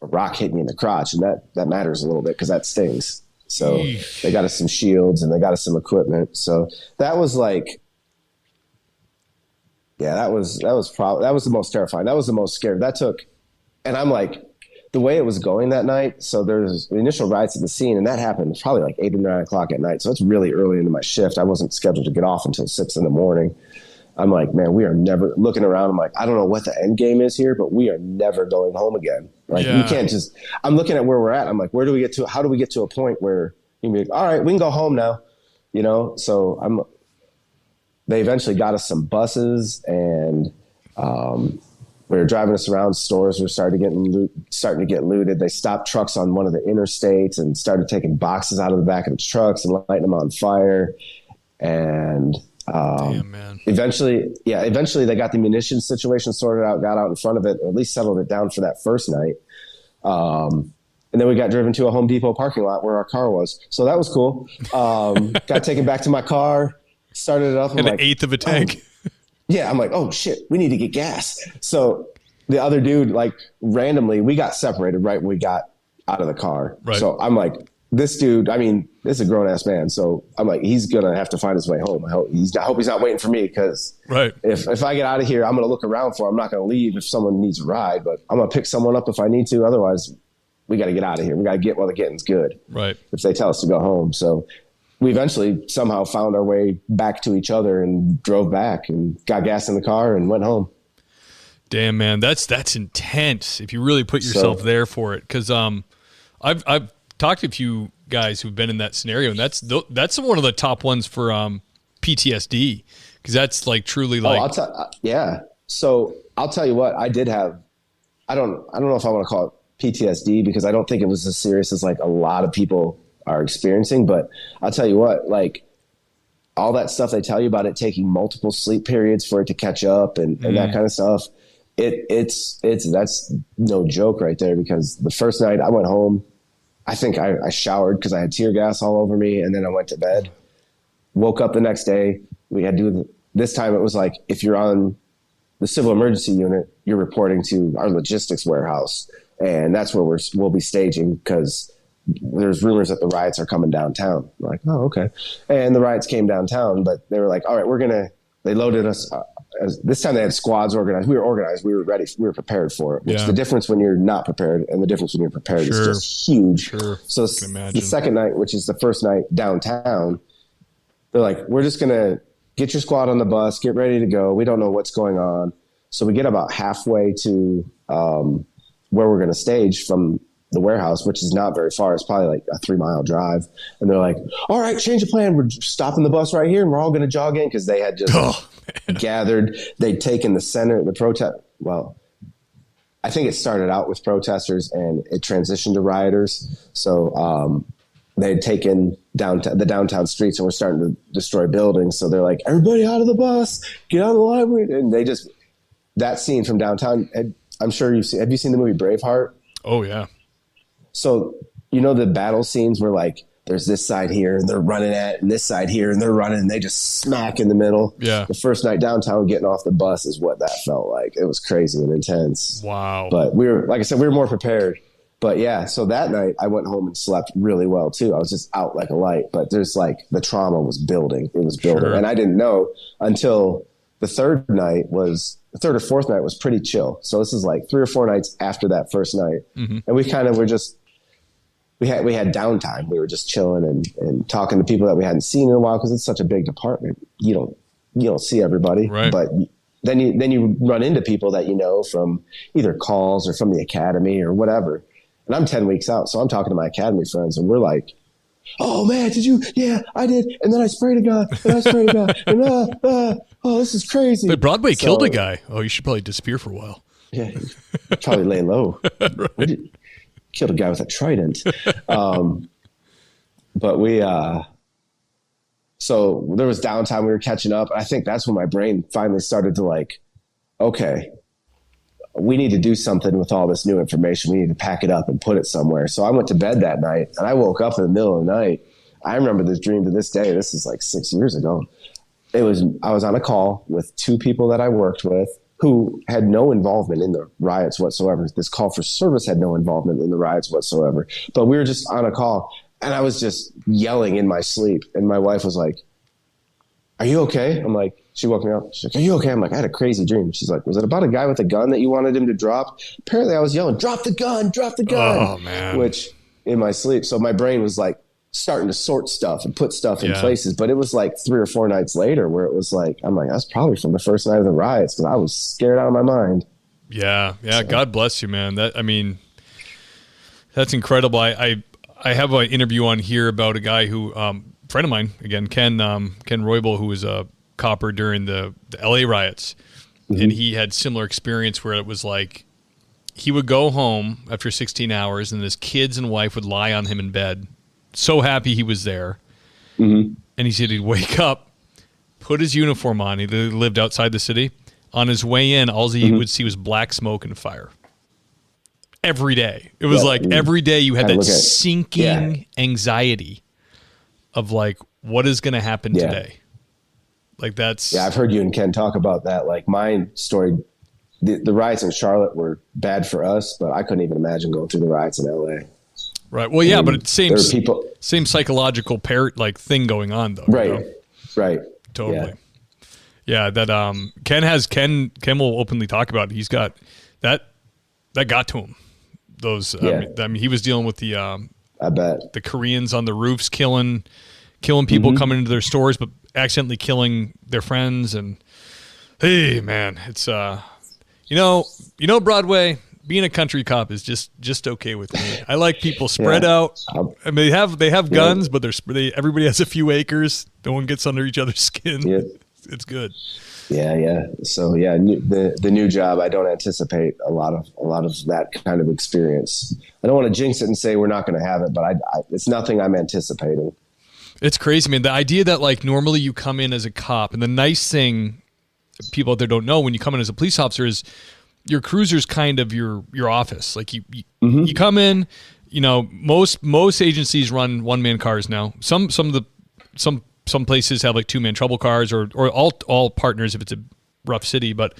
a rock hitting you in the crotch, and that matters a little bit because that stings. So they got us some shields and they got us some equipment. So that was like, that was the most terrifying. That was the most scary. And I'm like, the way it was going that night. So there's the initial riots at the scene, and that happened probably like 8 or 9 o'clock at night. So it's really early into my shift. I wasn't scheduled to get off until 6 a.m. I'm like, man, we are never looking around. I'm like, I don't know what the end game is here, but we are never going home again. Like we can't just, I'm looking at where we're at. I'm like, how do we get to a point where you can be like, all right, we can go home now, you know? So they eventually got us some buses, and we were driving us around. Stores were starting to get looted. They stopped trucks on one of the interstates and started taking boxes out of the back of the trucks and lighting them on fire. And damn, man. Eventually they got the munitions situation sorted out, got out in front of it, or at least settled it down for that first night. And then we got driven to a Home Depot parking lot where our car was. So that was cool. Got taken back to my car, started it up. And an eighth of a tank. I'm like, oh shit, we need to get gas. So the other dude, like randomly, we got separated right when we got out of the car. Right. So I'm like, this dude, I mean, this is a grown ass man. So I'm like, he's going to have to find his way home. I hope he's not waiting for me, because if I get out of here, I'm going to look around for him. I'm not going to leave if someone needs a ride, but I'm going to pick someone up if I need to. Otherwise, we got to get out of here. We got to get while the getting's good. Right. If they tell us to go home. So we eventually somehow found our way back to each other and drove back and got gas in the car and went home. Damn, man, that's intense if you really put yourself there for it. Because I've talked to a few guys who've been in that scenario, and that's one of the top ones for PTSD, because that's like truly like. So I'll tell you what, I did have. I don't know if I want to call it PTSD, because I don't think it was as serious as like a lot of people are experiencing. But I'll tell you what, like all that stuff they tell you about it taking multiple sleep periods for it to catch up and that kind of stuff. That's no joke right there, because the first night I went home, I think I showered because I had tear gas all over me, and then I went to bed. Woke up the next day. We had to do this time. It was like, if you're on the civil emergency unit, you're reporting to our logistics warehouse, and that's where we'll be staging, because there's rumors that the riots are coming downtown. We're like, oh, okay. And the riots came downtown, but they were like, all right, they loaded us. This time they had squads organized. We were organized. We were ready. We were prepared for it. Which the difference when you're not prepared and the difference when you're prepared is just huge. Sure. So the second night, which is the first night downtown, they're like, we're just going to get your squad on the bus, get ready to go. We don't know what's going on. So we get about halfway to where we're going to stage from the warehouse, which is not very far. It's probably like a 3-mile drive. And they're like, all right, change of plan. We're stopping the bus right here, and we're all going to jog in, because they had just gathered. They'd taken the protest. Well, I think it started out with protesters and it transitioned to rioters. So they had taken the downtown streets and were starting to destroy buildings. So they're like, everybody out of the bus, get out of the library. And that scene from downtown, I'm sure have you seen the movie Braveheart? Oh yeah. So, the battle scenes where like, there's this side here and they're running and this side here and they're running and they just smack in the middle. Yeah. The first night downtown getting off the bus is what that felt like. It was crazy and intense. Wow. But like I said, we were more prepared. But yeah, so that night I went home and slept really well too. I was just out like a light, but there's like the trauma was building. It was building. Sure. And I didn't know until the third or fourth night was pretty chill. So this is like 3 or 4 nights after that first night. Mm-hmm. And we kind of were just, we had downtime. We were just chilling and talking to people that we hadn't seen in a while. Cause it's such a big department. You don't see everybody, right. But then you run into people that, from either calls or from the academy or whatever. And I'm 10 weeks out. So I'm talking to my academy friends and we're like, oh man, did you? Yeah, I did. And then I sprayed a guy and I sprayed a guy and oh, this is crazy. But Broadway killed a guy. Oh, you should probably disappear for a while. Yeah. Probably lay low. Right. Killed a guy with a trident. But so there was downtime. We were catching up. I think that's when my brain finally started to like, okay, we need to do something with all this new information. We need to pack it up and put it somewhere. So I went to bed that night and I woke up in the middle of the night. I remember this dream to this day. This is like 6 years ago. I was on a call with 2 people that I worked with who had no involvement in the riots whatsoever. This call for service had no involvement in the riots whatsoever. But we were just on a call and I was just yelling in my sleep. And my wife was like, are you okay? I'm like, she woke me up. She's like, are you okay? I'm like, I had a crazy dream. She's like, was it about a guy with a gun that you wanted him to drop? Apparently I was yelling, drop the gun, drop the gun. Oh, man. Which in my sleep. So my brain was like starting to sort stuff and put stuff in places. But it was like 3 or 4 nights later where it was like, I'm like, that's probably from the first night of the riots because I was scared out of my mind. Yeah. Yeah. So. God bless you, man. That's incredible. I have an interview on here about a guy who, friend of mine, again, Ken Roybal, who was a copper during the LA riots. Mm-hmm. And he had similar experience where it was like he would go home after 16 hours and his kids and wife would lie on him in bed, so happy he was there. Mm-hmm. And he said he'd wake up, put his uniform on. He lived outside the city. On his way in, all he would see was black smoke and fire. Every day. It was every day you had that sinking anxiety of like, what is going to happen today? Like that's... Yeah, I've heard you and Ken talk about that. Like my story, the riots in Charlotte were bad for us, but I couldn't even imagine going through the riots in LA. Right. Well, yeah, but it's same psychological thing going on though. Right. You know? Right. Totally. Yeah. That Ken will openly talk about it. He's got that got to him. Those he was dealing with the I bet the Koreans on the roofs killing people coming into their stores, but accidentally killing their friends. And hey, man, it's Broadway. Being a country cop is just okay with me. I like people spread out. I mean, they have guns, but everybody has a few acres. No one gets under each other's skin. Yeah. It's good. Yeah. So the new job, I don't anticipate a lot of that kind of experience. I don't want to jinx it and say we're not going to have it, but it's nothing I'm anticipating. It's crazy, man. The idea that like normally you come in as a cop, and the nice thing people out there don't know when you come in as a police officer is your cruiser's kind of your office. Like you come in, most agencies run one-man cars now. Some places have like 2-man trouble cars or all partners if it's a rough city. But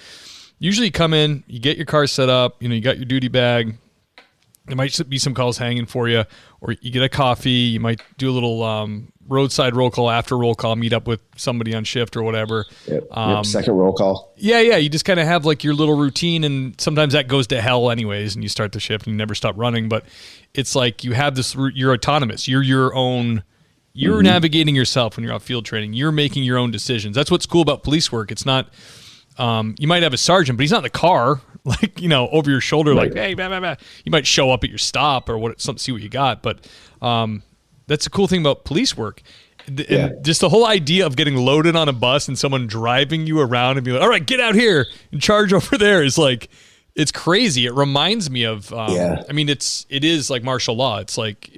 usually you come in, you get your car set up, you got your duty bag. There might be some calls hanging for you, or you get a coffee. You might do a little roadside roll call, after roll call, meet up with somebody on shift or whatever. Yep. Second roll call. Yeah. You just kind of have like your little routine, and sometimes that goes to hell anyways, and you start the shift and you never stop running. But it's like you have this, you're autonomous. You're your own, you're navigating yourself when you're out field training. You're making your own decisions. That's what's cool about police work. It's not, you might have a sergeant, but he's not in the car, like, over your shoulder, right. Like, hey, blah, blah, blah. You might show up at your stop or see what you got. But that's the cool thing about police work. And just the whole idea of getting loaded on a bus and someone driving you around and be like, all right, get out here and charge over there is like, it's crazy. It reminds me of, I mean, it is like martial law. It's like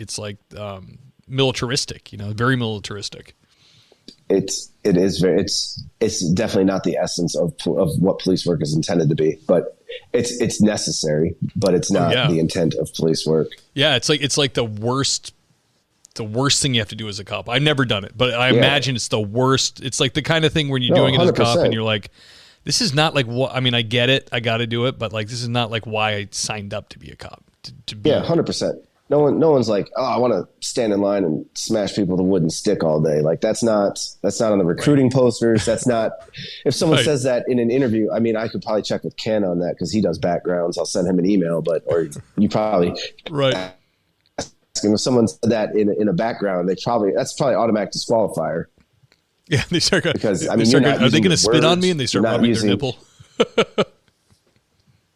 militaristic, very militaristic. It is very, it's definitely not the essence of what police work is intended to be, but it's necessary, but it's not the intent of police work. Yeah. It's like the worst thing you have to do as a cop. I've never done it, but I imagine it's the worst. It's like the kind of thing when you're doing it as a cop and you're like, this is not like what, I mean, I get it. I got to do it, but like, this is not like why I signed up to be a cop. To be 100%. No one's like, oh, I want to stand in line and smash people with a wooden stick all day. Like that's not on the recruiting posters. That's not, if someone says that in an interview, I mean, I could probably check with Ken on that because he does backgrounds. I'll send him an email, or you probably ask him if someone said that in a background, that's probably automatic disqualifier. Yeah, they start because are they going to spit on me and they start rubbing their nipple?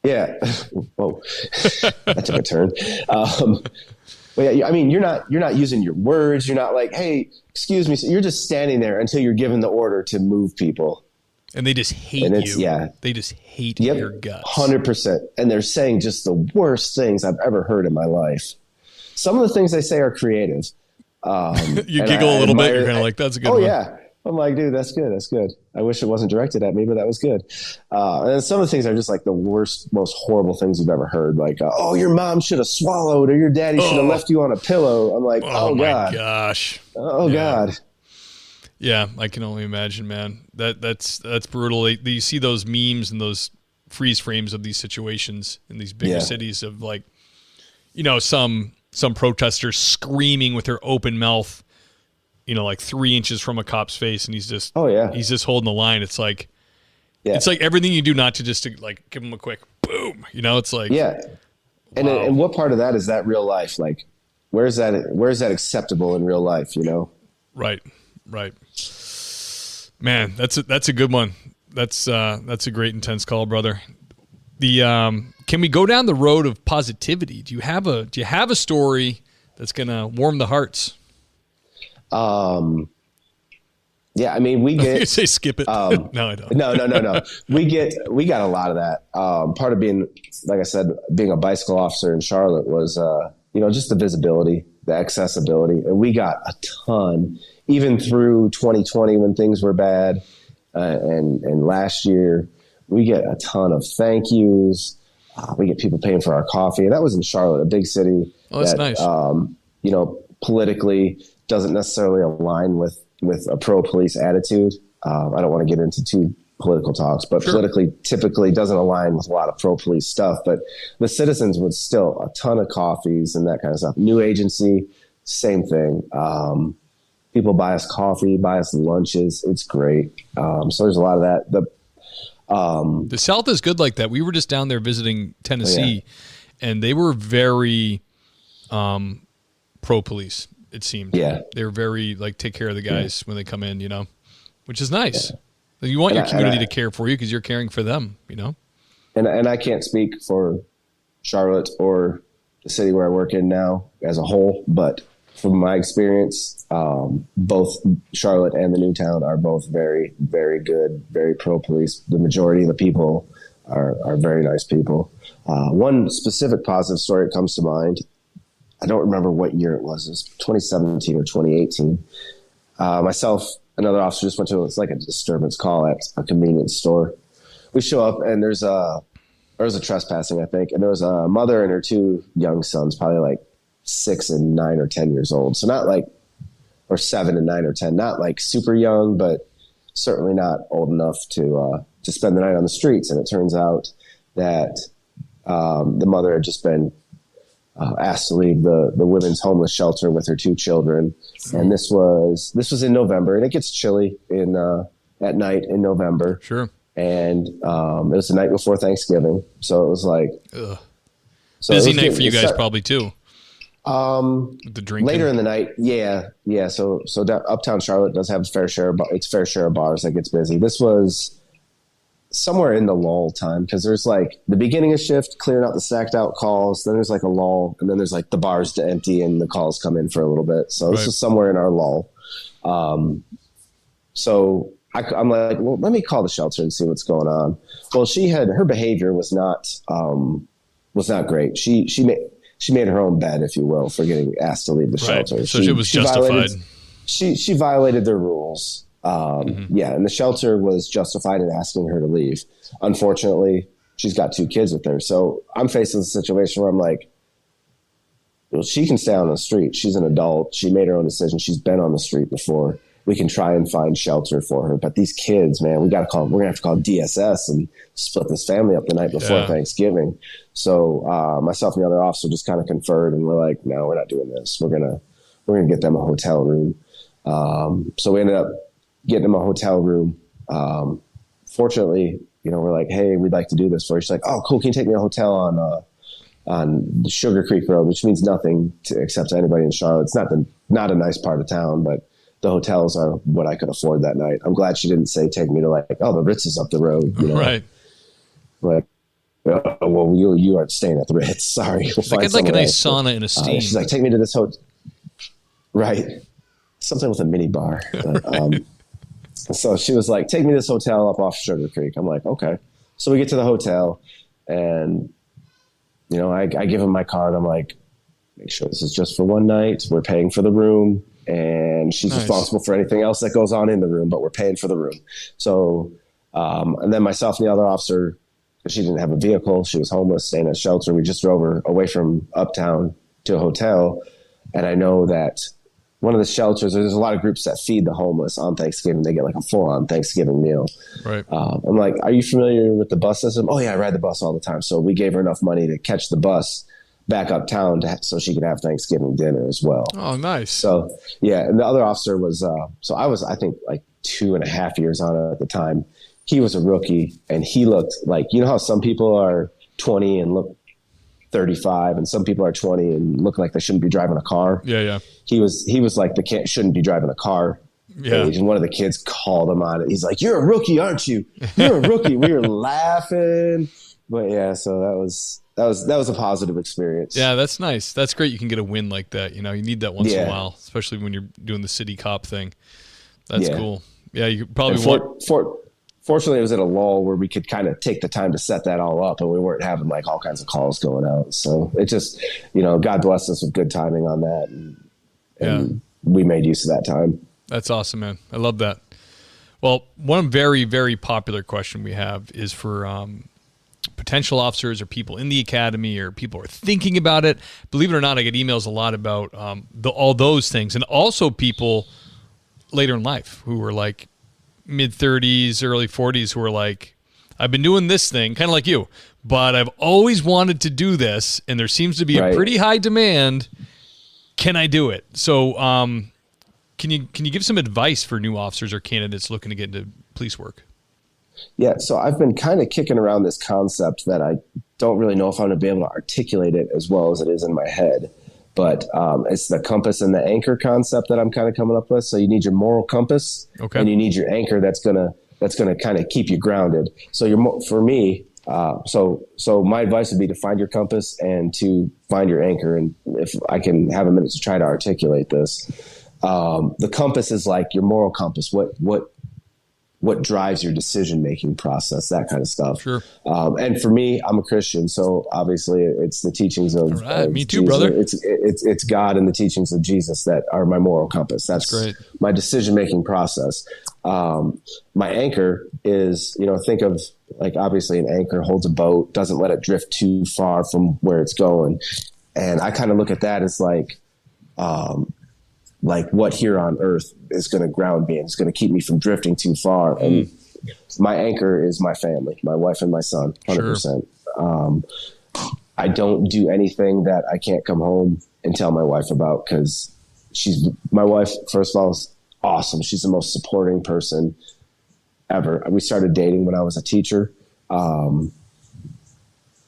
Yeah. Whoa, that took a turn. But yeah, I mean, you're not using your words. You're not like, hey, excuse me. So you're just standing there until you're given the order to move people. And they just hate you. Yeah. They just hate your guts. 100%. And they're saying just the worst things I've ever heard in my life. Some of the things they say are creative. You giggle a little bit. You're kind of like, that's a good one. Oh, yeah. I'm like, dude, that's good. That's good. I wish it wasn't directed at me, but that was good. And then some of the things are just like the worst, most horrible things you've ever heard. Like, oh, your mom should have swallowed, or your daddy should have left you on a pillow. I'm like, oh my God. Gosh. Oh God. Yeah, I can only imagine, man. That's brutal. You see those memes and those freeze frames of these situations in these bigger cities of like, some protesters screaming with their open mouth, like 3 inches from a cop's face, and he's just he's just holding the line. It's like it's like everything you do not to just to like give him a quick boom. It's like And what part of that is that real life? Like, where's that acceptable in real life? Right. Man, that's a good one. That's a great intense call, brother. Can we go down the road of positivity? Do you have a story that's gonna warm the hearts? Yeah, I mean, we get. You say skip it. No, I don't. No. We got a lot of that. Part of being, like I said, being a bicycle officer in Charlotte was, just the visibility, the accessibility, and we got a ton, even through 2020 when things were bad, and last year we get a ton of thank yous. We get people paying for our coffee, and that was in Charlotte, a big city. Oh, that's nice. Politically doesn't necessarily align with a pro-police attitude. I don't want to get into too political talks, but politically typically doesn't align with a lot of pro-police stuff. But the citizens would still a ton of coffees and that kind of stuff. New agency, same thing. People buy us coffee, buy us lunches. It's great. So there's a lot of that. The South is good like that. We were just down there visiting Tennessee, and they were very pro-police. It seemed. Yeah. They were very like take care of the guys when they come in, which is nice. Yeah. You want your community to care for you because you're caring for them, And I can't speak for Charlotte or the city where I work in now as a whole, but from my experience, both Charlotte and the new town are both very, very good, very pro-police. The majority of the people are very nice people. One specific positive story that comes to mind, I don't remember what year it was. It was 2017 or 2018. Myself, another officer just went to, it's like a disturbance call at a convenience store. We show up and there was a trespassing, I think. And there was a mother and her two young sons, probably like 6 and 9 or 10 years old. So not like, or 7 and 9 or 10, not like super young, but certainly not old enough to spend the night on the streets. And it turns out that the mother had just been asked to leave the women's homeless shelter with her 2 children. And this was in November, and it gets chilly at night in November. Sure. And it was the night before Thanksgiving. So it was like, so busy night for you guys probably too. The drinking later in the night. Yeah. So uptown Charlotte does have its fair share of bars that gets busy. This was somewhere in the lull time, because there's like the beginning of shift, clearing out the stacked out calls, then there's like a lull, and then there's like the bars to empty and the calls come in for a little bit. So this was somewhere in our lull. So I'm like, well, let me call the shelter and see what's going on. Well, her behavior was not great. she made her own bed, if you will, for getting asked to leave the shelter. So it was justified. She violated their rules. Yeah, and the shelter was justified in asking her to leave. Unfortunately, she's got 2 kids with her. So I'm facing a situation where I'm like, well, she can stay on the street. She's an adult. She made her own decision. She's been on the street before. We can try and find shelter for her. But these kids, man, we're going to have to call DSS and split this family up the night before Thanksgiving. So myself and the other officer just kind of conferred, and we're like, no, we're not doing this. We're going to get them a hotel room. So we ended up getting them a hotel room. Fortunately, we're like, hey, we'd like to do this for you. She's like, oh, cool. Can you take me to a hotel on the Sugar Creek Road, which means nothing except to anybody in Charlotte. It's not a nice part of town, but the hotels are what I could afford that night. I'm glad she didn't say take me to the Ritz is up the road. Right. But well, you aren't staying at the Ritz. Sorry. We'll I'd like a nice sauna and a steam. She's like, take me to this hotel. Right. Something with a mini bar. But, so she was like, take me to this hotel up off Sugar Creek. I'm like, okay. So we get to the hotel, and I give him my card. I'm like, make sure this is just for one night. We're paying for the room, and she's responsible for anything else that goes on in the room, but we're paying for the room. So, and then myself and the other officer, she didn't have a vehicle. She was homeless, staying at a shelter. We just drove her away from uptown to a hotel. And I know that one of the shelters, there's a lot of groups that feed the homeless on Thanksgiving. They get like a full-on Thanksgiving meal. Right. I'm like, are you familiar with the bus system? Oh, yeah, I ride the bus all the time. So we gave her enough money to catch the bus back uptown so she could have Thanksgiving dinner as well. Oh, nice. So, yeah. And the other officer was, so I was, I think, like 2.5 years on it at the time. He was a rookie, and he looked like, how some people are 20 and look 35, and some people are 20 and look like they shouldn't be driving a car. Yeah. He was like the kid shouldn't be driving a car age, and one of the kids called him on it. He's like, "You're a rookie, aren't you? You're a rookie." We were laughing, but yeah. So that was a positive experience. Yeah, that's nice. That's great. You can get a win like that. You need that once in a while, especially when you're doing the city cop thing. That's cool. Yeah, you probably Fortunately, it was at a lull where we could kind of take the time to set that all up, and we weren't having like all kinds of calls going out. So it just, God blessed us with good timing on that. And we made use of that time. That's awesome, man. I love that. Well, one very, very popular question we have is for potential officers or people in the academy or people who are thinking about it. Believe it or not, I get emails a lot about all those things, and also people later in life who are like mid-30s, early 40s who are like, I've been doing this thing, kind of like you, but I've always wanted to do this, and there seems to be a pretty high demand. Can I do it? So can you give some advice for new officers or candidates looking to get into police work? Yeah, so I've been kind of kicking around this concept that I don't really know if I'm going to be able to articulate it as well as it is in my head. But it's the compass and the anchor concept that I'm kind of coming up with. So you need your moral compass, and you need your anchor that's gonna kind of keep you grounded. So for me, so my advice would be to find your compass and to find your anchor. And if I can have a minute to try to articulate this, the compass is like your moral compass. What drives your decision-making process, that kind of stuff. Sure. And for me, I'm a Christian, so obviously it's the teachings of, me too, Jesus. brother. It's God and the teachings of Jesus that are my moral compass. That's great. My decision-making process. My anchor is, think of like, obviously an anchor holds a boat, doesn't let it drift too far from where it's going. And I kind of look at that as like what here on earth is going to ground me and it's going to keep me from drifting too far. And my anchor is my family, my wife and my son, 100%. Sure. I don't do anything that I can't come home and tell my wife about, because my wife, first of all, is awesome. She's the most supporting person ever. We started dating when I was a teacher.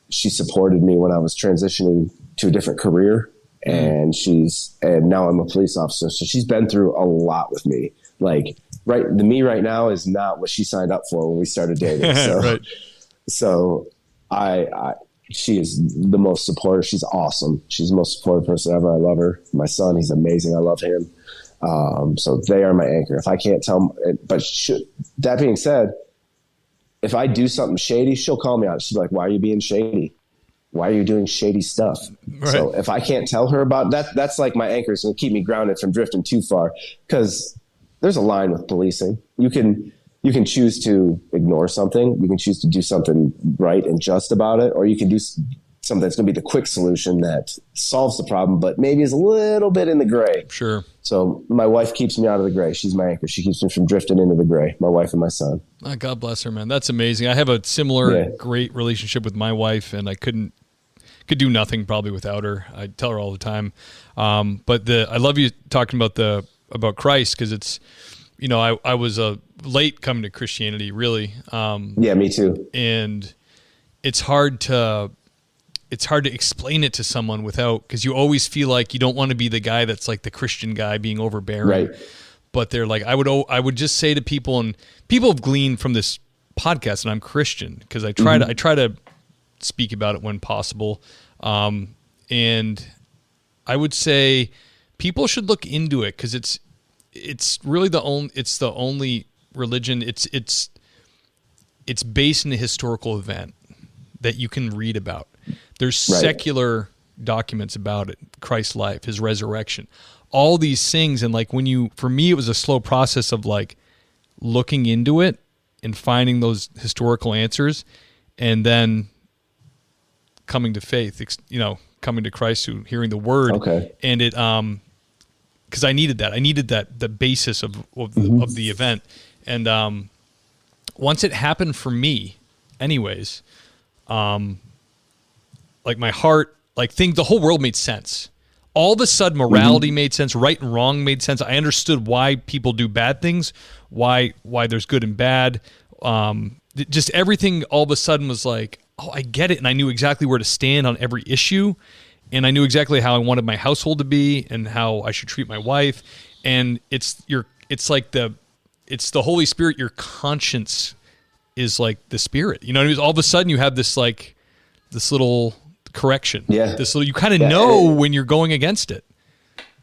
She supported me when I was transitioning to a different career. And now I'm a police officer. So she's been through a lot with me. Like me right now is not what she signed up for when we started dating. So, so she is the most supportive. She's awesome. She's the most supportive person ever. I love her. My son, he's amazing. I love him. So they are my anchor. If I can't tell, that being said, if I do something shady, she'll call me out. She's like, why are you being shady? why are you doing shady stuff? Right. So if I can't tell her about that, that's like my anchor. It's going to keep me grounded from drifting too far, because there's a line with policing. You can choose to ignore something. You can choose to do something right and just about it, or you can do something that's going to be the quick solution that solves the problem, but maybe is a little bit in the gray. Sure. So my wife keeps me out of the gray. She's my anchor. She keeps me from drifting into the gray, my wife and my son. Oh, God bless her, man. That's amazing. I have a similar great relationship with my wife, and I could do nothing probably without her. I tell her all the time. But I love you talking about Christ, because it's, I was late coming to Christianity, really. Yeah, me too. And it's hard to explain it to someone because you always feel like you don't want to be the guy that's like the Christian guy being overbearing. Right. But they're like, I would just say to people, and people have gleaned from this podcast, and I'm Christian, because I try to speak about it when possible. And I would say people should look into it, because it's really the only religion. It's based in a historical event that you can read about. There's secular documents about it, Christ's life, his resurrection, all these things. And like for me, it was a slow process of like looking into it and finding those historical answers, and then coming to faith, coming to Christ through hearing the word. Okay. And it, cause I needed that, the basis of the event. And, once it happened for me anyways, like my heart, like the whole world made sense. All of a sudden, morality made sense. Right and wrong made sense. I understood why people do bad things, why there's good and bad. Just everything all of a sudden was like, oh, I get it. And I knew exactly where to stand on every issue. And I knew exactly how I wanted my household to be and how I should treat my wife. And it's the Holy Spirit. Your conscience is like the Spirit. You know what I mean? All of a sudden you have this little correction. Yeah. You kind of know when you're going against it.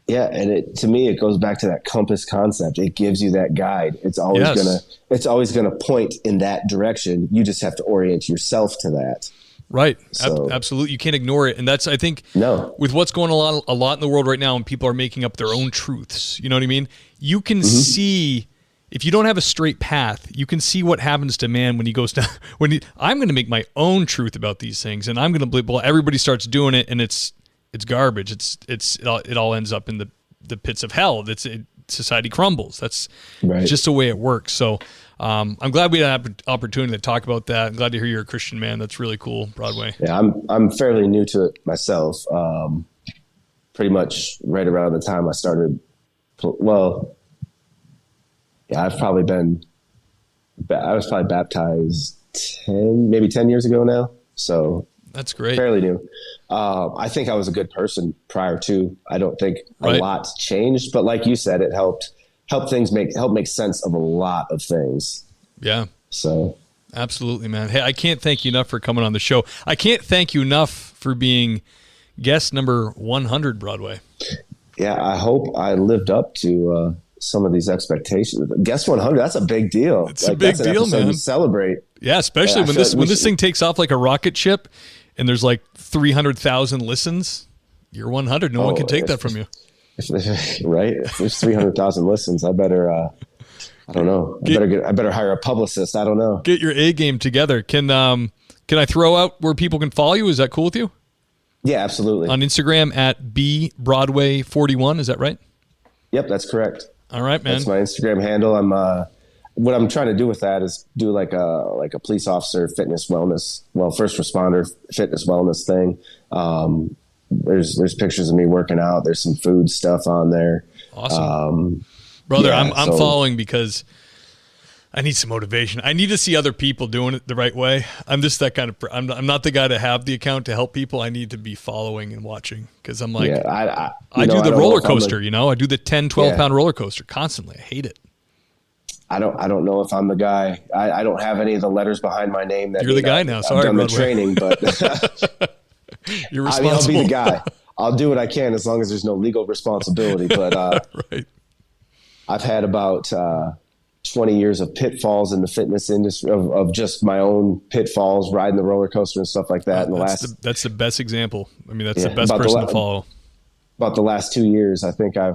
Yeah, and to me it goes back to that compass concept. It gives you that guide. It's always gonna point in that direction. You just have to orient yourself to that. Right. So, absolutely. You can't ignore it. And that's, I think, with what's going on a lot in the world right now, and people are making up their own truths. You know what I mean? You can see, if you don't have a straight path, you can see what happens to man when he goes down. I'm going to make my own truth about these things, and I'm going to believe. Well, everybody starts doing it, and it's garbage. It all ends up in the pits of hell. Society crumbles. That's just the way it works. So I'm glad we had an opportunity to talk about that. I'm glad to hear you're a Christian, man. That's really cool, Broadway. Yeah, I'm fairly new to it myself. Pretty much right around the time I started. Well, yeah, I was probably baptized 10 years ago now. So that's great. Fairly new. I think I was a good person prior to. I don't think a lot changed, but like you said, it helped make sense of a lot of things. Yeah. So absolutely, man. Hey, I can't thank you enough for coming on the show. I can't thank you enough for being guest number 100, Broadway. Yeah, I hope I lived up to some of these expectations. Guest 100, that's a big deal. It's a big deal, man. To celebrate. Yeah, especially when this thing takes off like a rocket ship and there's like 300,000 listens. You're 100. No one can take that from you. Right? If there's 300,000 listens, I better I don't know. I better hire a publicist. I don't know. Get your A game together. Can I throw out where people can follow you? Is that cool with you? Yeah, absolutely. On Instagram at @BBroadway41, is that right? Yep, that's correct. All right, man. That's my Instagram handle. What I'm trying to do with that is do like a police officer fitness wellness, first responder fitness wellness thing. There's pictures of me working out. There's some food stuff on there. Awesome. Brother, yeah, I'm following because I need some motivation. I need to see other people doing it the right way. I'm just that kind of, I'm not the guy to have the account to help people. I need to be following and watching because I'm like, I do the roller coaster, I do the 10, 12 pound roller coaster constantly. I hate it. I don't know if I'm the guy. I don't have any of the letters behind my name. You're the guy now. Sorry, I've done the training, but you're responsible. I'll be the guy. I'll do what I can as long as there's no legal responsibility. But right. I've had about 20 years of pitfalls in the fitness industry, of just my own pitfalls, riding the roller coaster and stuff like that. That's the best example. I mean, that's the best person to follow. About the last 2 years, I think I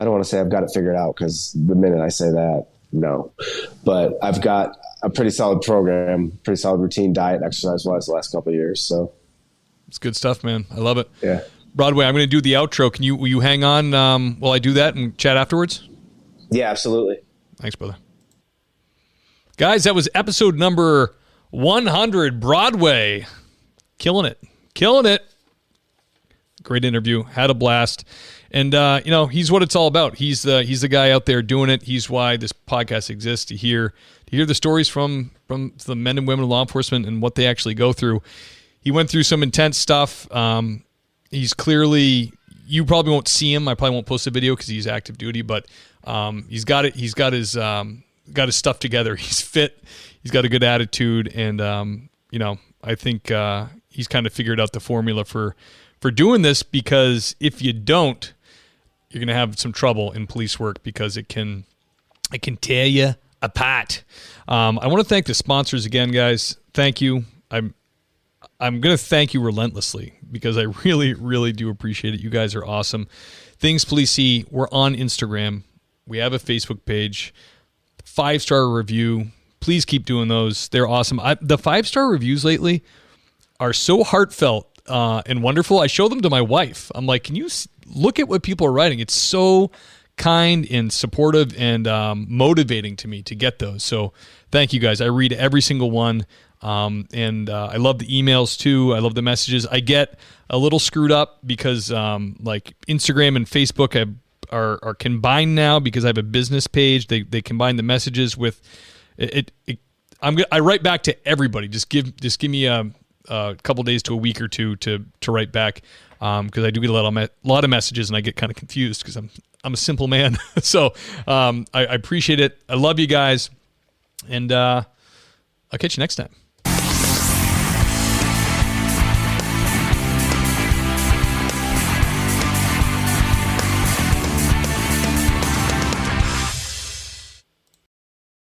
don't want to say I've got it figured out, because the minute I say that, no. But I've got a pretty solid program, pretty solid routine, diet, exercise-wise the last couple of years. So it's good stuff, man. I love it. Yeah. Broadway, I'm going to do the outro. Will you hang on while I do that and chat afterwards? Yeah, absolutely. Thanks, brother. Guys, that was episode number 100, Broadway. Killing it. Great interview. Had a blast. And, he's what it's all about. He's the guy out there doing it. He's why this podcast exists, to hear the stories from the men and women of law enforcement and what they actually go through. He went through some intense stuff. He's clearly, you probably won't see him. I probably won't post a video because he's active duty, but he's got it. He's got his stuff together. He's fit. He's got a good attitude, and I think he's kind of figured out the formula for doing this, because if you don't, you're going to have some trouble in police work, because it can tear you apart. I want to thank the sponsors again, guys. Thank you. I'm going to thank you relentlessly, because I really, really do appreciate it. You guys are awesome. Things Policey, we're on Instagram. We have a Facebook page. 5-star review. Please keep doing those. They're awesome. The 5-star reviews lately are so heartfelt and wonderful. I show them to my wife. I'm like, can you look at what people are writing? It's so kind and supportive and motivating to me to get those. So thank you guys. I read every single one. And I love the emails too. I love the messages. I get a little screwed up because like Instagram and Facebook are combined now, because I have a business page. They combine the messages with it. I write back to everybody. Just give me a couple days to a week or two to write back, because I do get a lot of messages, and I get kind of confused because I'm a simple man. So I appreciate it. I love you guys, and I'll catch you next time.